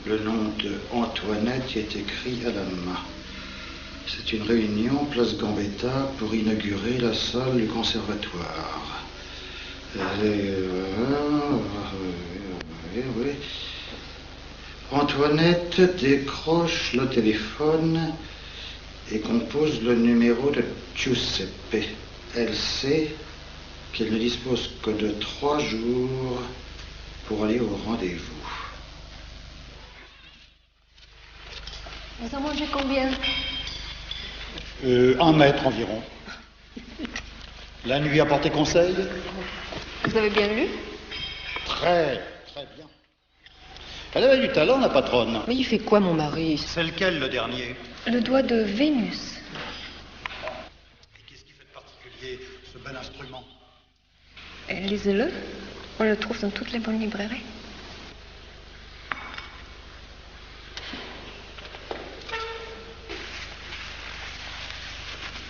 [SPEAKER 3] Le nom de Antoinette y est écrit à la main. C'est une réunion, place Gambetta, pour inaugurer la salle du conservatoire. Oui. Antoinette décroche le téléphone et compose le numéro de Giuseppe. Elle sait qu'elle ne dispose que de 3 jours pour aller au rendez-vous.
[SPEAKER 20] Vous en mangez combien?
[SPEAKER 3] 1 mètre environ. La nuit a porté conseil?
[SPEAKER 20] Vous avez bien lu?
[SPEAKER 3] Très bien. Elle avait du talent, la patronne.
[SPEAKER 5] Mais il fait quoi, mon mari?
[SPEAKER 3] C'est lequel, le dernier?
[SPEAKER 20] Le doigt de Vénus.
[SPEAKER 3] Et qu'est-ce qui fait de particulier, ce bel instrument?
[SPEAKER 20] Lisez-le. On le trouve dans toutes les bonnes librairies.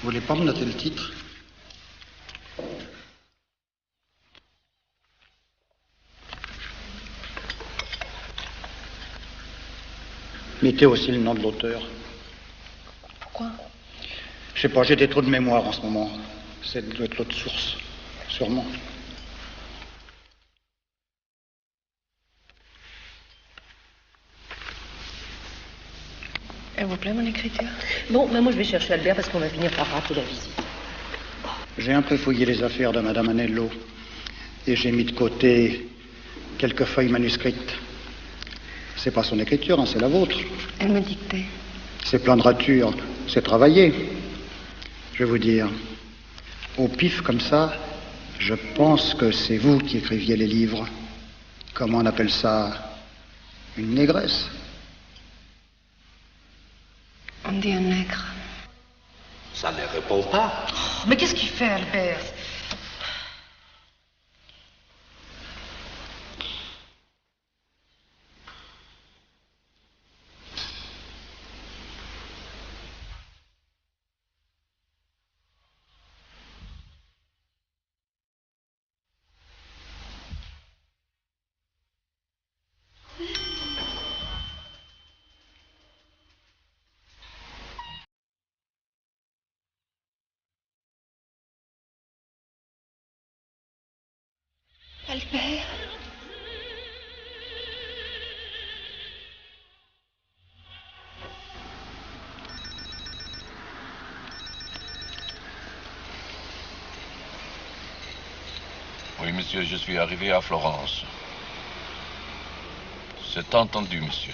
[SPEAKER 3] Vous voulez pas me noter le titre? Mettez aussi le nom de l'auteur.
[SPEAKER 20] Pourquoi?
[SPEAKER 3] Je sais pas, j'ai des trous de mémoire en ce moment. C'est de l'autre source, sûrement.
[SPEAKER 20] Elle vous plaît, mon écriture?
[SPEAKER 5] Bon, ben moi je vais chercher Albert parce qu'on va finir par rater la visite.
[SPEAKER 3] J'ai un peu fouillé les affaires de Madame Anello et j'ai mis de côté quelques feuilles manuscrites. C'est pas son écriture, hein, c'est la vôtre.
[SPEAKER 20] Elle me dictait.
[SPEAKER 3] Ces plans de rature, c'est travaillé. Je vais vous dire, au pif comme ça, je pense que c'est vous qui écriviez les livres. Comment on appelle ça? Une négresse?
[SPEAKER 20] On dit un nègre.
[SPEAKER 18] Ça ne répond pas.
[SPEAKER 5] Oh, mais qu'est-ce qu'il fait, Albert? Albert.
[SPEAKER 10] Oui, monsieur, je suis arrivé à Florence. C'est entendu, monsieur.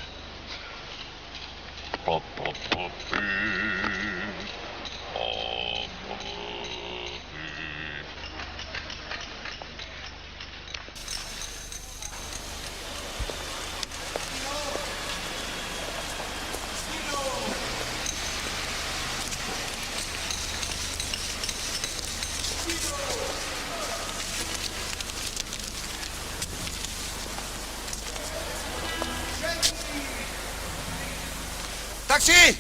[SPEAKER 14] Taxi!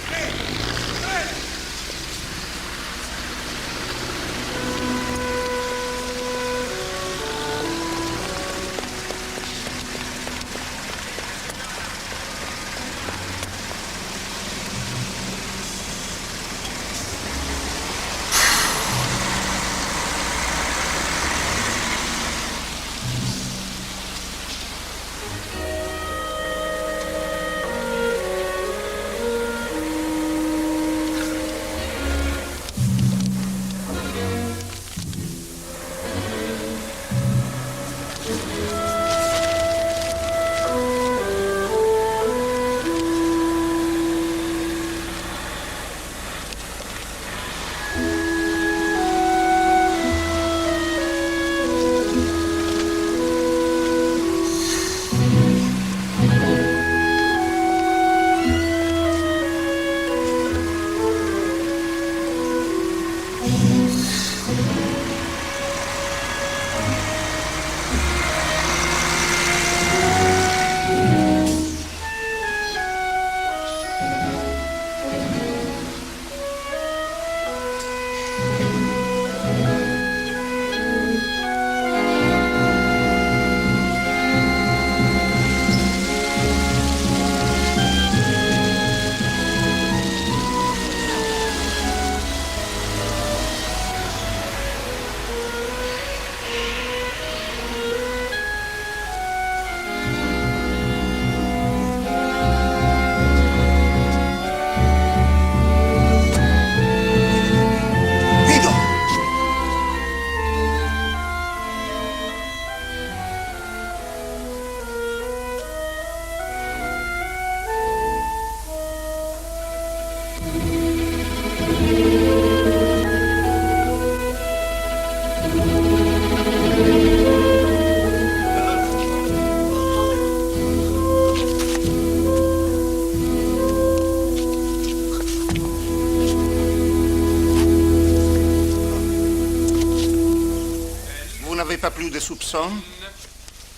[SPEAKER 18] Pas plus de soupçons?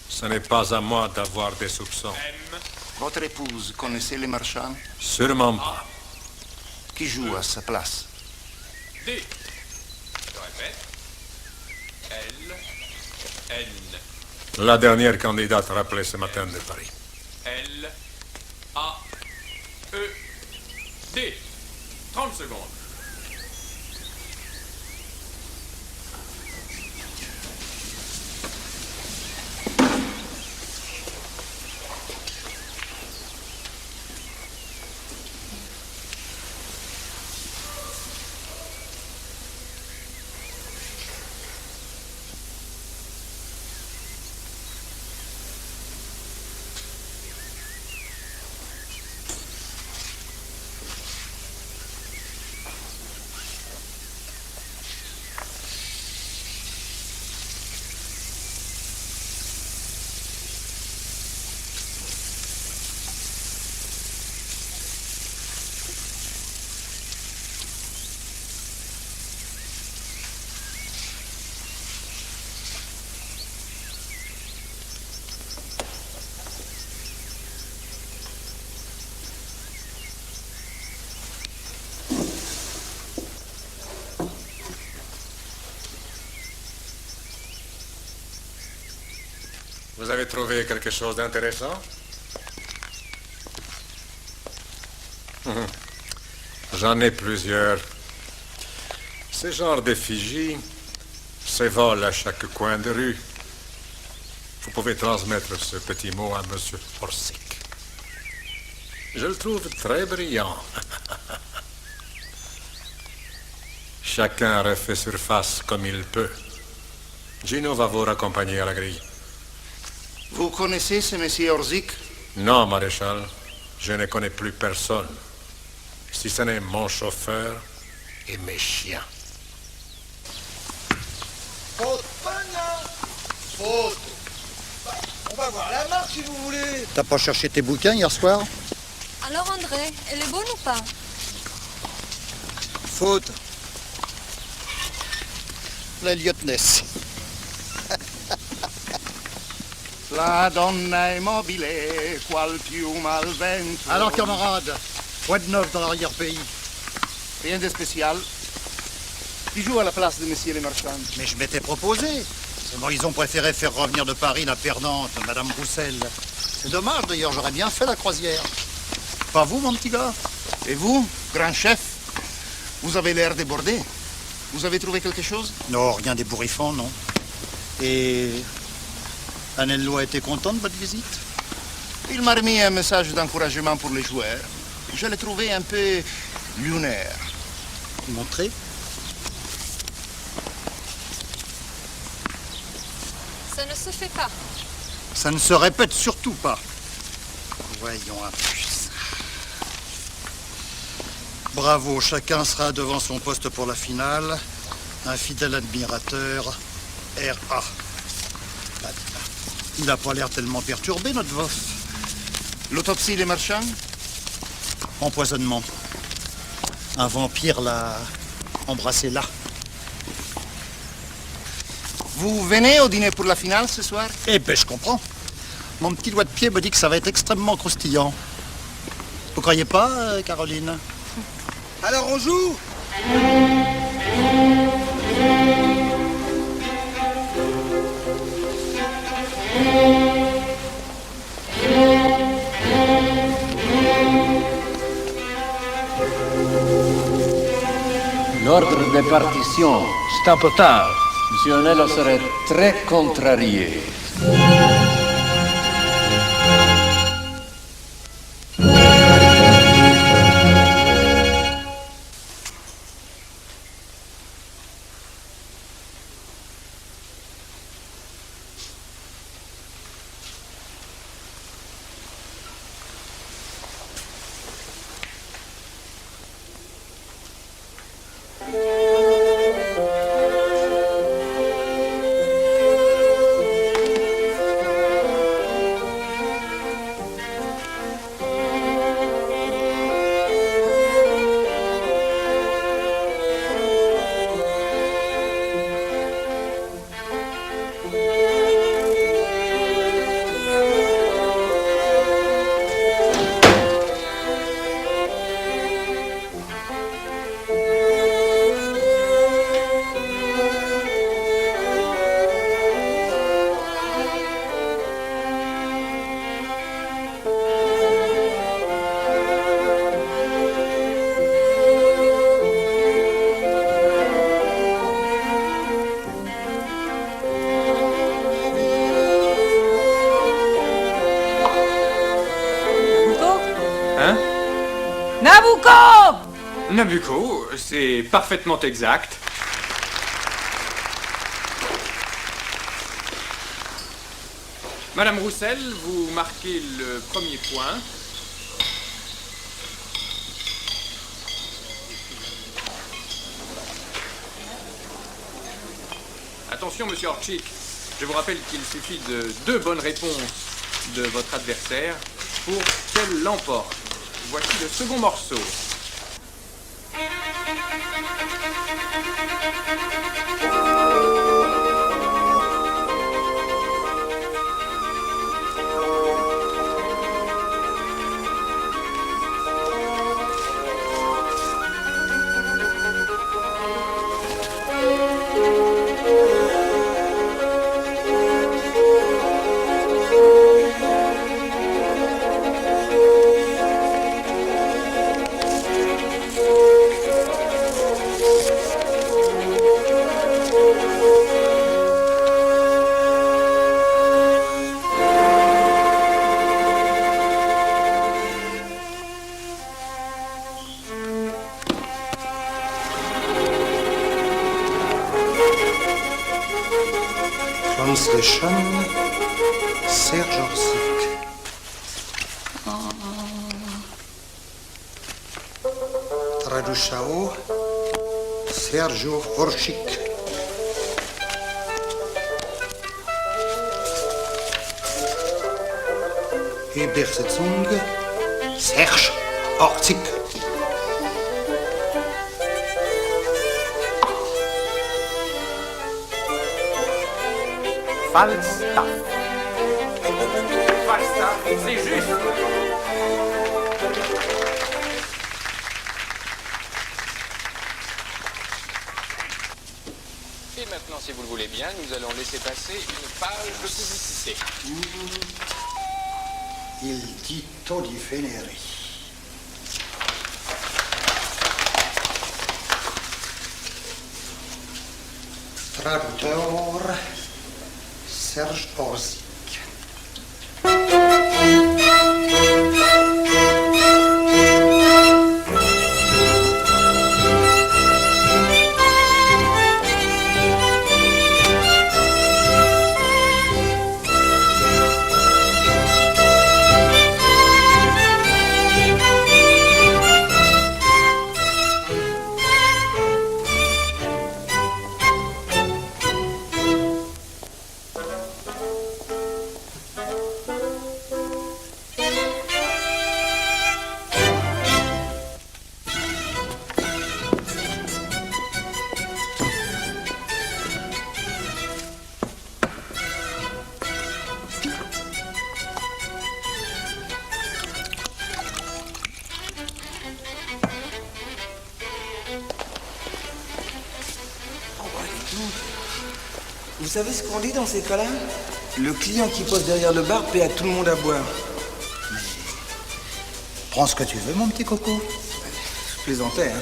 [SPEAKER 15] Ce n'est pas à moi d'avoir des soupçons.
[SPEAKER 18] Votre épouse connaissait les marchands?
[SPEAKER 15] Sûrement pas.
[SPEAKER 18] Qui joue à sa place?
[SPEAKER 1] D. Je répète. L. N.
[SPEAKER 15] La dernière candidate rappelée ce matin de Paris.
[SPEAKER 1] L. A. E. D. 30 secondes.
[SPEAKER 15] Vous avez trouvé quelque chose d'intéressant? J'en ai plusieurs. Ce genre d'effigie se vole à chaque coin de rue. Vous pouvez transmettre ce petit mot à Monsieur Orsic. Je le trouve très brillant. Chacun refait surface comme il peut. Gino va vous raccompagner à la grille.
[SPEAKER 18] Vous connaissez ce monsieur Orsic?
[SPEAKER 15] Non, maréchal. Je ne connais plus personne. Si ce n'est mon chauffeur et mes chiens.
[SPEAKER 19] Faute, faute. On va voir la marque si vous voulez.
[SPEAKER 3] T'as pas cherché tes bouquins hier soir?
[SPEAKER 2] Alors André, elle est bonne ou pas?
[SPEAKER 3] Faute. La lieutenesse.
[SPEAKER 18] La donna è mobile, qual piuma al vento.
[SPEAKER 3] Alors camarade, quoi de neuf dans l'arrière-pays?
[SPEAKER 18] Rien de spécial. Tu joues à la place de monsieur le marchand.
[SPEAKER 3] Mais je m'étais proposé. Seulement ils ont préféré faire revenir de Paris la perdante, Madame Roussel. C'est dommage d'ailleurs, j'aurais bien fait la croisière. Pas vous, mon petit gars?
[SPEAKER 18] Et vous, grand chef, vous avez l'air débordé. Vous avez trouvé quelque chose?
[SPEAKER 3] Non, rien d'ébouriffant, non. Et Anello a été content de votre visite?
[SPEAKER 18] Il m'a remis un message d'encouragement pour les joueurs. Je l'ai trouvé un peu lunaire.
[SPEAKER 3] Montrez.
[SPEAKER 2] Ça ne se fait pas.
[SPEAKER 3] Ça ne se répète surtout pas. Voyons un peu ça. Bravo, chacun sera devant son poste pour la finale. Un fidèle admirateur, R.A. Il n'a pas l'air tellement perturbé, notre veuf.
[SPEAKER 18] L'autopsie des marchands?
[SPEAKER 3] Empoisonnement. Un vampire l'a embrassé là.
[SPEAKER 18] Vous venez au dîner pour la finale ce soir?
[SPEAKER 3] Eh ben, je comprends. Mon petit doigt de pied me dit que ça va être extrêmement croustillant. Vous croyez pas, Caroline?
[SPEAKER 19] Alors on joue?
[SPEAKER 21] L'ordre des partitions, c'est un peu tard. Monsieur Anello serait très contrarié.
[SPEAKER 1] Nabucco, c'est parfaitement exact. Madame Roussel, vous marquez le premier point. Attention, monsieur Orsic, je vous rappelle qu'il suffit de 2 bonnes réponses de votre adversaire pour qu'elle l'emporte. Voici le second morceau.
[SPEAKER 3] Translation, Serge Orsic. Tradução, Sergio Orsic. Übersetzung, Serge Orsic.
[SPEAKER 1] Falstaff. Falstaff, c'est juste. Et maintenant, si vous le voulez bien, nous allons laisser passer une page de publicité.
[SPEAKER 3] Il Tito di Veneri. Traducteur Serge Orsic.
[SPEAKER 14] Vous savez ce qu'on dit dans ces cas-là? Le client qui pose derrière le bar paie à tout le monde à boire.
[SPEAKER 3] Prends ce que tu veux, mon petit coco.
[SPEAKER 14] Je plaisantais, hein.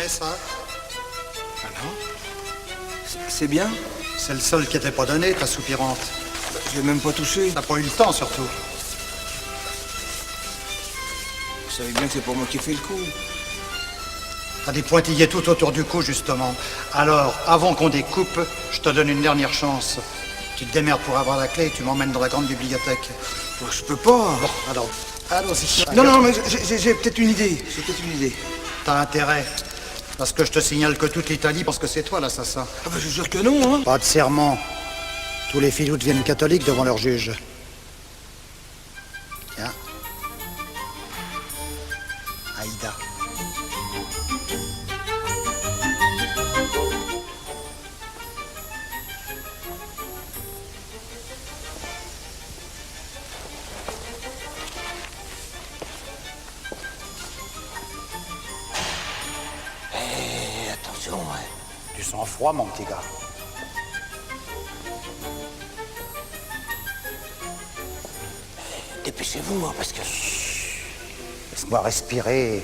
[SPEAKER 3] Ça?
[SPEAKER 14] Ah non? C'est bien?
[SPEAKER 3] C'est le seul qui n'était pas donné, ta soupirante.
[SPEAKER 14] Je l'ai même pas touché.
[SPEAKER 3] T'as pas eu le temps, surtout.
[SPEAKER 14] Vous savez bien que c'est pour moi qui fais le coup.
[SPEAKER 3] T'as des pointillés tout autour du cou, justement. Alors, avant qu'on découpe, je te donne une dernière chance. Tu te démerdes pour avoir la clé et tu m'emmènes dans la grande bibliothèque.
[SPEAKER 14] Oh, je peux pas.
[SPEAKER 3] Bon, alors, allons-y.
[SPEAKER 14] Non, mais j'ai peut-être une idée.
[SPEAKER 3] T'as intérêt. Parce que je te signale que toute l'Italie pense que c'est toi l'assassin.
[SPEAKER 14] Ah bah je jure que non, hein.
[SPEAKER 3] Pas de serment. Tous les filous deviennent catholiques devant leur juge. Tiens. Aïda. Du sang-froid, mon petit gars.
[SPEAKER 14] Dépêchez-vous, hein, parce que...
[SPEAKER 3] Laisse-moi respirer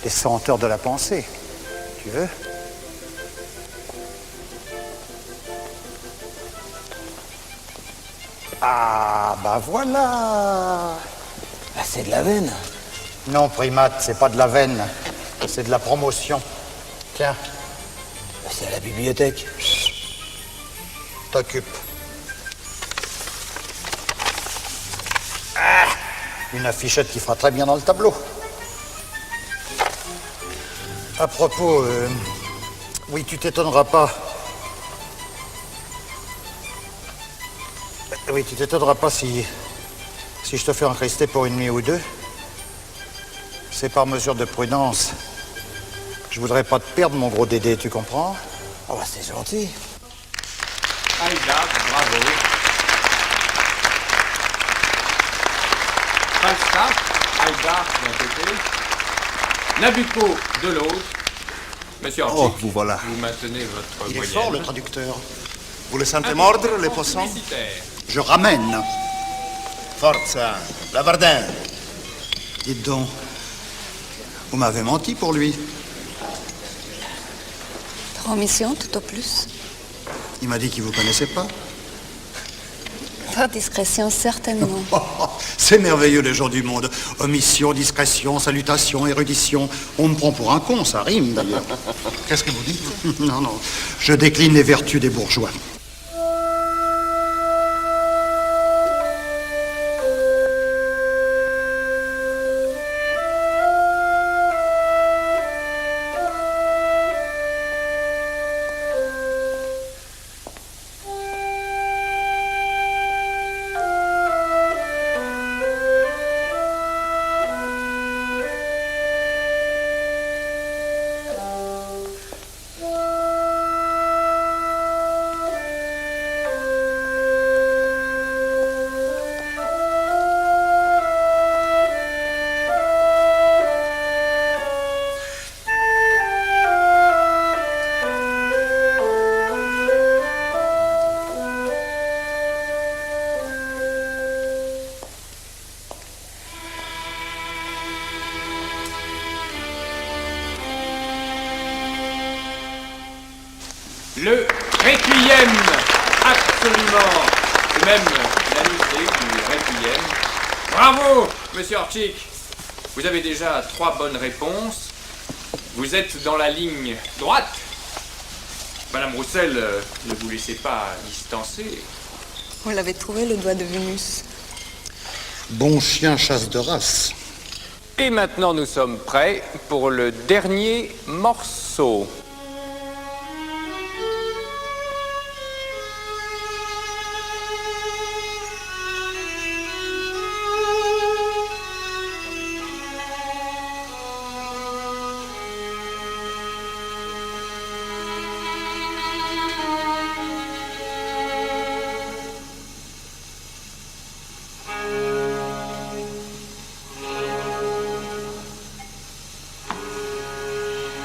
[SPEAKER 3] les senteurs de la pensée. Tu veux? Ah, bah voilà.
[SPEAKER 14] Là, c'est de la veine.
[SPEAKER 3] Non, primate, c'est pas de la veine. C'est de la promotion. Tiens.
[SPEAKER 14] C'est à la bibliothèque.
[SPEAKER 3] T'occupe. Ah, une affichette qui fera très bien dans le tableau. À propos, oui, tu t'étonneras pas. Oui, tu t'étonneras pas si je te fais encrister pour une nuit ou deux. C'est par mesure de prudence. Je voudrais pas te perdre, mon gros Dédé, tu comprends?
[SPEAKER 14] Oh bah c'est gentil.
[SPEAKER 1] Aïda, bravo. Falstaff, Aïda d'un côté, Nabucco de l'autre. Monsieur Orsic,
[SPEAKER 13] Oh, vous voilà.
[SPEAKER 1] vous maintenez votre
[SPEAKER 3] Il est
[SPEAKER 1] moyenne.
[SPEAKER 3] fort, le traducteur.
[SPEAKER 13] Vous le sentez mordre, les poissons?
[SPEAKER 1] Publicitaire.
[SPEAKER 3] Je ramène.
[SPEAKER 13] Forza, Lavardin.
[SPEAKER 3] Dites donc, vous m'avez menti pour lui.
[SPEAKER 2] Omission tout au plus.
[SPEAKER 3] Il m'a dit qu'il vous connaissait pas.
[SPEAKER 2] Par discrétion, certainement.
[SPEAKER 3] C'est merveilleux les gens du monde. Omission, discrétion, salutation, érudition. On me prend pour un con, ça rime d'ailleurs.
[SPEAKER 18] Qu'est-ce que vous dites?
[SPEAKER 3] Non, non, je décline les vertus des bourgeois.
[SPEAKER 1] Le Requiem, absolument, c'est même la musique du Requiem. Bravo, monsieur Orchik. Vous avez déjà 3 bonnes réponses. Vous êtes dans la ligne droite. Madame Roussel, ne vous laissez pas distancer.
[SPEAKER 2] On l'avait trouvé, le doigt de Vénus.
[SPEAKER 3] Bon chien chasse de race.
[SPEAKER 1] Et maintenant, nous sommes prêts pour le dernier morceau.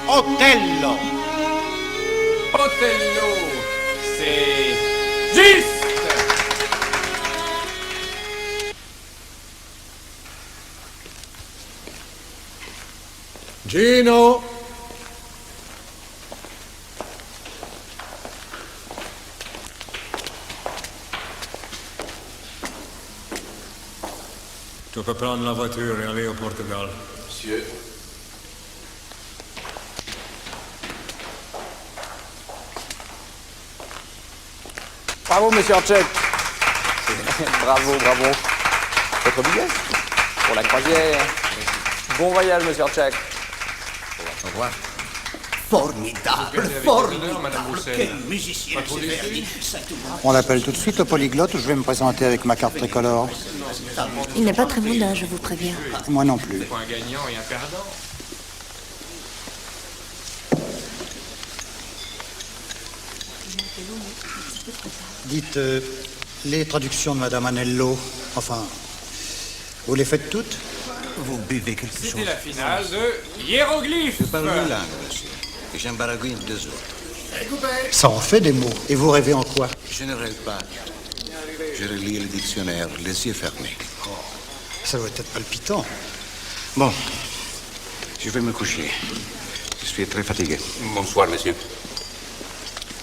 [SPEAKER 19] Otello.
[SPEAKER 1] Otello, c'est juste.
[SPEAKER 3] Gino.
[SPEAKER 15] Tu peux prendre la voiture et aller au Portugal.
[SPEAKER 10] Monsieur.
[SPEAKER 1] Bravo, monsieur Orchek. Bravo, bravo. Votre billet pour la croisière. Bon voyage, monsieur Orchek.
[SPEAKER 18] Au revoir.
[SPEAKER 17] Formidable, formidable. Quel musicien c'est Verdi.
[SPEAKER 3] On l'appelle tout de suite le polyglotte ou je vais me présenter avec ma carte tricolore?
[SPEAKER 20] Il n'est pas très mondain, je vous préviens.
[SPEAKER 3] Moi non plus.
[SPEAKER 1] C'est pas un gagnant et un perdant.
[SPEAKER 3] Dites, les traductions de Madame Anello, enfin, vous les faites toutes?
[SPEAKER 18] Vous buvez quelque chose?
[SPEAKER 1] C'était la finale de Hiéroglyphe.
[SPEAKER 7] Je parle une langue, monsieur. Et j'en baragouine 2 autres.
[SPEAKER 3] Ça en fait des mots. Et vous rêvez en quoi?
[SPEAKER 7] Je ne rêve pas. Je relis le dictionnaire, les yeux fermés.
[SPEAKER 3] Oh, ça doit être palpitant.
[SPEAKER 7] Bon, je vais me coucher. Je suis très fatigué.
[SPEAKER 10] Bonsoir, monsieur.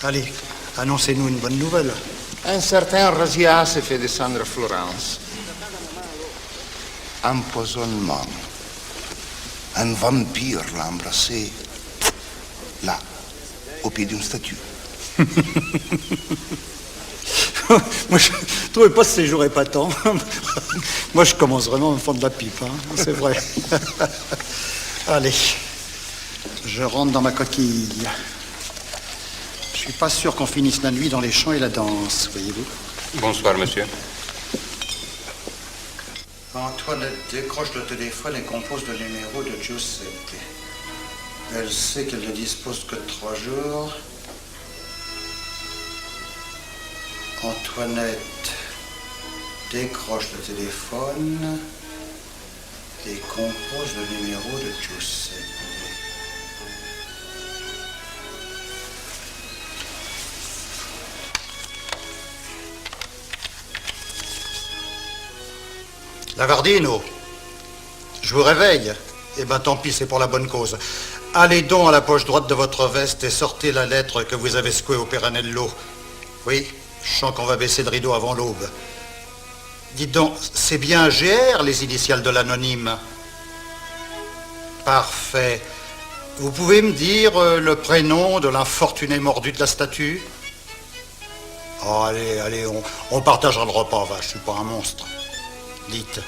[SPEAKER 3] Allez, annoncez-nous une bonne nouvelle.
[SPEAKER 18] Un certain Razia s'est fait descendre à Florence.
[SPEAKER 7] Empoisonnement. Un vampire l'a embrassé là, au pied d'une statue.
[SPEAKER 3] Moi, je ne trouvais pas ce séjour épatant. Moi, je commence vraiment à me fendre la pipe, hein. C'est vrai. Allez, je rentre dans ma coquille. Je suis pas sûr qu'on finisse la nuit dans les chants et la danse, voyez-vous.
[SPEAKER 10] Bonsoir, monsieur.
[SPEAKER 3] Antoinette décroche le téléphone et compose le numéro de Giuseppe. Elle sait qu'elle ne dispose que de 3 jours. Antoinette décroche le téléphone et compose le numéro de Giuseppe. Lavardino, je vous réveille. Eh ben tant pis, c'est pour la bonne cause. Allez donc à la poche droite de votre veste et sortez la lettre que vous avez secouée au Piranello. Oui, je sens qu'on va baisser le rideau avant l'aube. Dites donc, c'est bien GR, les initiales de l'anonyme? Parfait. Vous pouvez me dire le prénom de l'infortuné mordu de la statue? Oh, allez, on partagera le repas, va, je suis pas un monstre. Dites.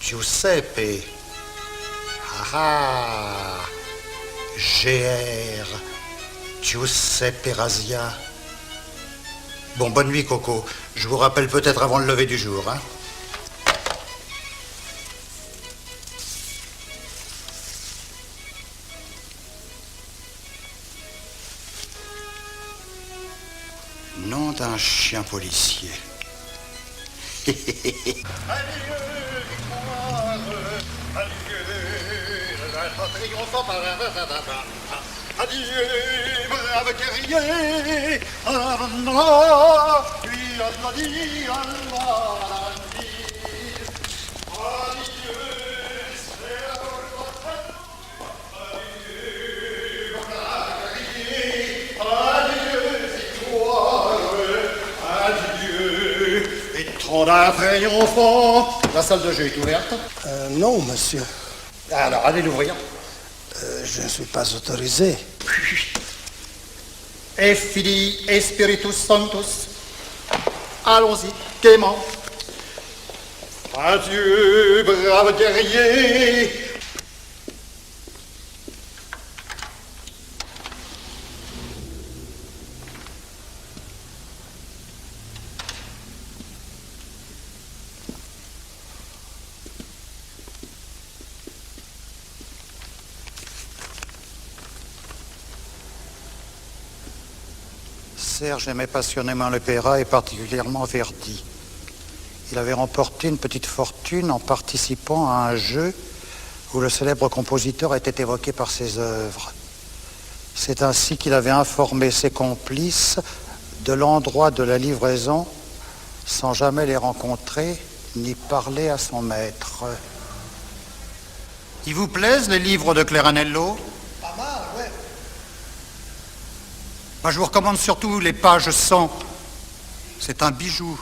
[SPEAKER 3] Giuseppe. Ah, GR. Giuseppe Razia. Bon, bonne nuit, Coco. Je vous rappelle peut-être avant le lever du jour, hein. Nom d'un chien policier.
[SPEAKER 19] Adieu, brave guerrier. Et trop d'un triomphant. La salle de jeu est ouverte?
[SPEAKER 17] Non, monsieur.
[SPEAKER 3] Alors, allez l'ouvrir.
[SPEAKER 17] Je ne suis pas autorisé.
[SPEAKER 3] Et Filii et Spiritus Sanctus. Allons-y, gaiement.
[SPEAKER 19] Adieu, brave guerrier.
[SPEAKER 3] Serge aimait passionnément l'opéra et particulièrement Verdi. Il avait remporté une petite fortune en participant à un jeu où le célèbre compositeur était évoqué par ses œuvres. C'est ainsi qu'il avait informé ses complices de l'endroit de la livraison sans jamais les rencontrer ni parler à son maître. Ils vous plaisent, les livres de Claranello?
[SPEAKER 17] Pas mal, ouais.
[SPEAKER 3] Je vous recommande surtout les pages 100. C'est un bijou.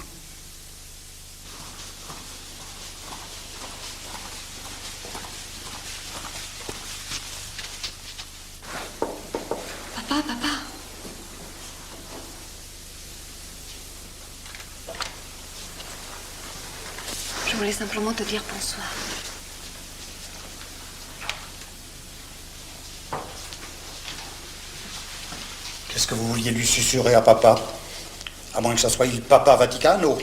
[SPEAKER 20] Papa. Je voulais simplement te dire bonsoir.
[SPEAKER 3] Qu'est-ce que vous vouliez lui susurrer à papa? À moins que ça soit le Papa Vaticano.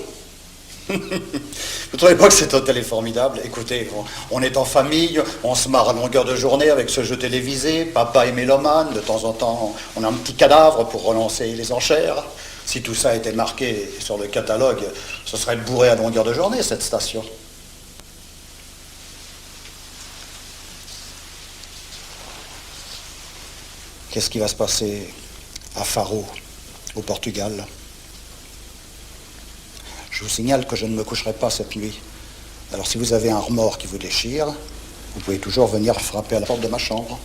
[SPEAKER 3] Vous trouvez pas que cet hôtel est formidable? Écoutez, on est en famille, on se marre à longueur de journée avec ce jeu télévisé, papa est mélomane, de temps en temps on a un petit cadavre pour relancer les enchères. Si tout ça était marqué sur le catalogue, ce serait bourré à longueur de journée, cette station. Qu'est-ce qui va se passer à Faro, au Portugal? Je vous signale que je ne me coucherai pas cette nuit. Alors si vous avez un remords qui vous déchire, vous pouvez toujours venir frapper à la porte de ma chambre.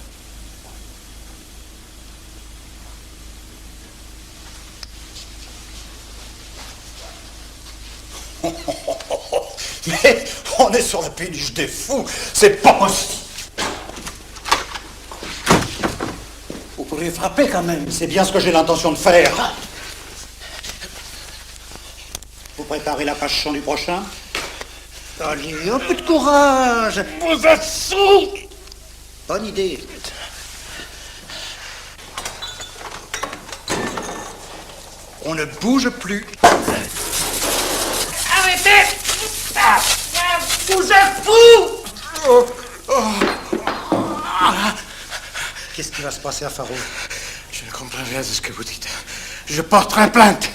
[SPEAKER 3] Mais on est sur la péniche des fous, c'est pas possible. Vous pourriez frapper quand même. C'est bien ce que j'ai l'intention de faire. Vous préparez la page 100 du prochain?
[SPEAKER 17] Allez, un peu de courage.
[SPEAKER 19] Vous êtes sous.
[SPEAKER 3] Bonne idée. On ne bouge plus.
[SPEAKER 19] Arrêtez. Vous êtes fous.
[SPEAKER 3] Qu'est-ce qui va se passer à Faro?
[SPEAKER 19] Je ne comprends rien de ce que vous dites. Je porterai plainte.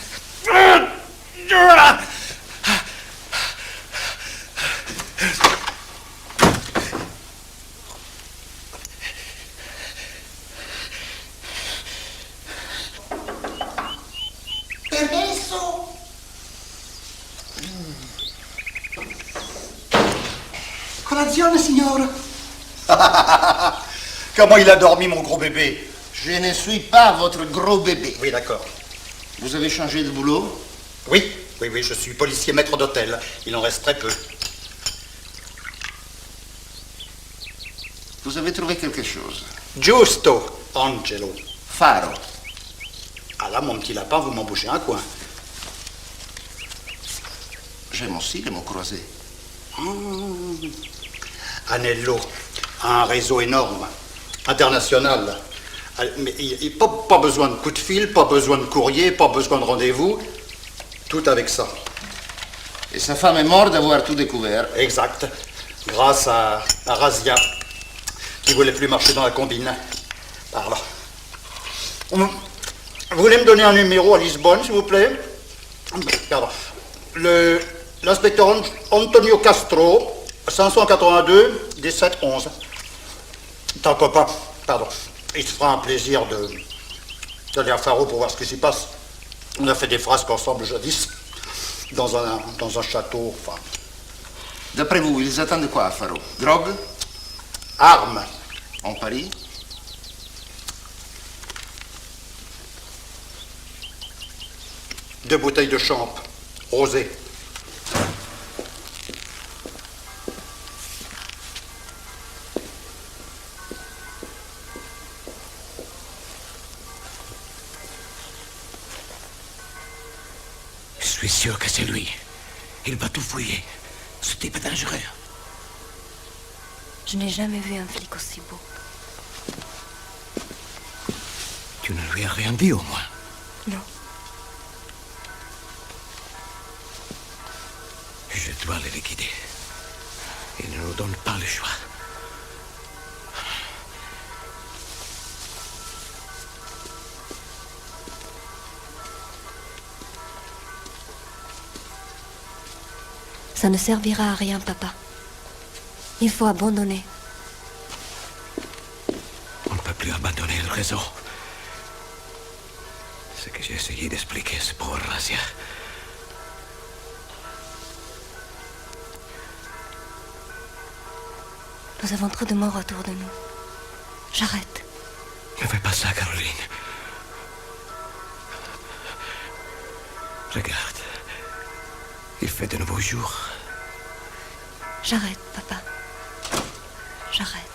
[SPEAKER 17] Permesso. Colazione, signora.
[SPEAKER 3] Comment il a dormi, mon gros bébé?
[SPEAKER 18] Je ne suis pas votre gros bébé.
[SPEAKER 3] Oui, d'accord.
[SPEAKER 18] Vous avez changé de boulot?
[SPEAKER 3] Oui, je suis policier maître d'hôtel. Il en reste très peu.
[SPEAKER 18] Vous avez trouvé quelque chose?
[SPEAKER 3] Giusto, Angelo.
[SPEAKER 18] Faro.
[SPEAKER 3] Ah là, mon petit lapin, vous m'en bouchez un coin.
[SPEAKER 18] J'aime aussi les mots croisés.
[SPEAKER 3] Anello a un réseau énorme, international. Mais pas besoin de coup de fil, pas besoin de courrier, pas besoin de rendez-vous. Tout avec ça.
[SPEAKER 18] Et sa femme est morte d'avoir tout découvert.
[SPEAKER 3] Exact. Grâce à Razia, qui voulait plus marcher dans la combine. Par là. Vous voulez me donner un numéro à Lisbonne, s'il vous plaît? Pardon. L'inspecteur Antonio Castro, 582 17 11. T'en copain, pardon. Il se fera un plaisir d'aller à Faro pour voir ce qui s'y passe. On a fait des frasques ensemble jadis, dans un château, enfin.
[SPEAKER 18] D'après vous, ils attendent quoi à Faro? Drogue?
[SPEAKER 3] Armes.
[SPEAKER 18] En Paris?
[SPEAKER 3] Deux bouteilles de champ, rosé.
[SPEAKER 9] Je suis sûr que c'est lui. Il va tout fouiller. Ce type est dangereux.
[SPEAKER 20] Je n'ai jamais vu un flic aussi beau.
[SPEAKER 9] Tu ne lui as rien dit au moins?
[SPEAKER 20] Non.
[SPEAKER 9] Je dois les liquider. Il ne nous donne pas le choix.
[SPEAKER 20] Ça ne servira à rien, papa. Il faut abandonner.
[SPEAKER 9] On ne peut plus abandonner le réseau. Ce que j'ai essayé d'expliquer, c'est pour Razia.
[SPEAKER 20] Nous avons trop de morts autour de nous. J'arrête.
[SPEAKER 9] Ne fais pas ça, Caroline. Regarde. Il fait de nouveaux jours.
[SPEAKER 20] J'arrête, papa. J'arrête.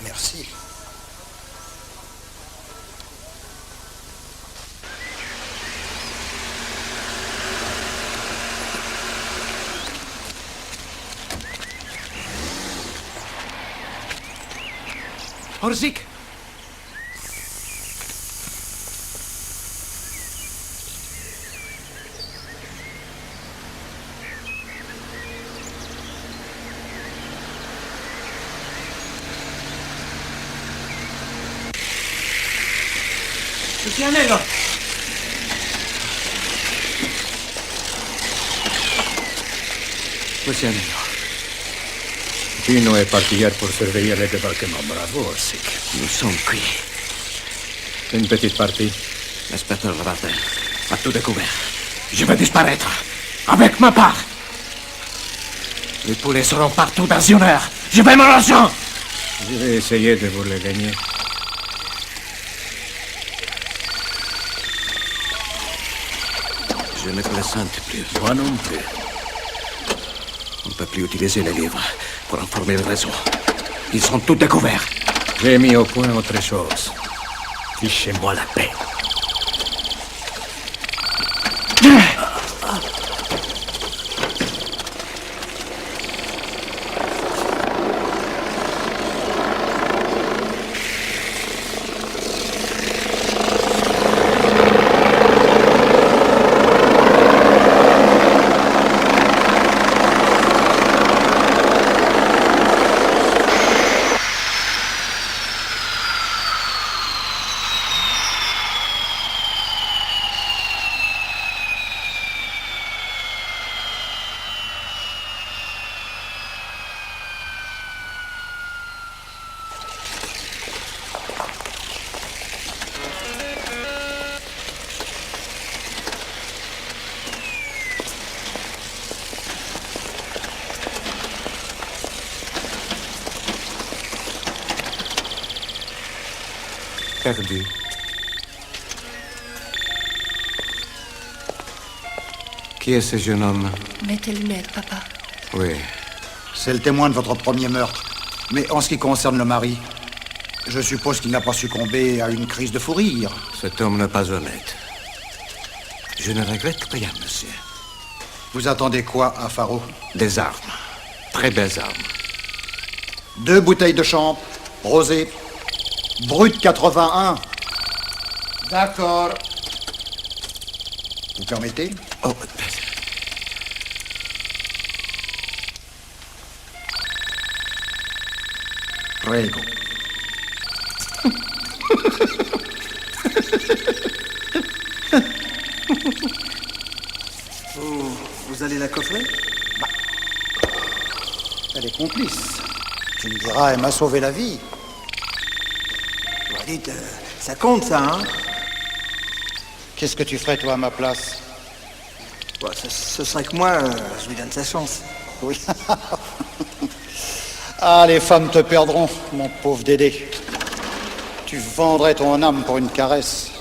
[SPEAKER 3] Merci.
[SPEAKER 9] Orzik!
[SPEAKER 19] Lucianello!
[SPEAKER 15] Lucianello. Gino est parti hier pour surveiller le débarquement. Bravo, Orzik.
[SPEAKER 9] Nous sommes cuits.
[SPEAKER 15] Une petite partie.
[SPEAKER 9] L'inspecteur Ravartin a tout découvert. Je vais disparaître. Avec ma part. Les poulets seront partout dans une heure. Je vais mon argent.
[SPEAKER 15] Je vais essayer de vous le gagner.
[SPEAKER 9] Je ne plaisante plus.
[SPEAKER 15] Moi non plus.
[SPEAKER 9] On ne peut plus utiliser les livres pour informer le réseau. Ils sont tous découverts.
[SPEAKER 15] J'ai mis au point autre chose. Fichez-moi la paix.
[SPEAKER 7] perdu. Qui est ce jeune homme?
[SPEAKER 20] Mets tes lunettes, papa.
[SPEAKER 7] Oui.
[SPEAKER 3] C'est le témoin de votre premier meurtre. Mais en ce qui concerne le mari, je suppose qu'il n'a pas succombé à une crise de fou rire.
[SPEAKER 7] Cet homme n'est pas honnête. Je ne regrette rien, monsieur.
[SPEAKER 3] Vous attendez quoi à Faro?
[SPEAKER 7] Des armes. Très belles armes.
[SPEAKER 3] 2 bouteilles de champ, rosé, brut 81.
[SPEAKER 18] D'accord.
[SPEAKER 3] Vous permettez?
[SPEAKER 7] Oh,
[SPEAKER 3] Prego.
[SPEAKER 14] Vous allez la coffrer?
[SPEAKER 3] Elle est complice. Tu me diras, elle m'a sauvé la vie.
[SPEAKER 14] Bon, dites, ça compte, ça, hein?
[SPEAKER 3] Qu'est-ce que tu ferais, toi, à ma place?
[SPEAKER 14] Bon, ce serait que moi, je lui donne sa chance.
[SPEAKER 3] Oui. Ah, les femmes te perdront, mon pauvre Dédé. Tu vendrais ton âme pour une caresse.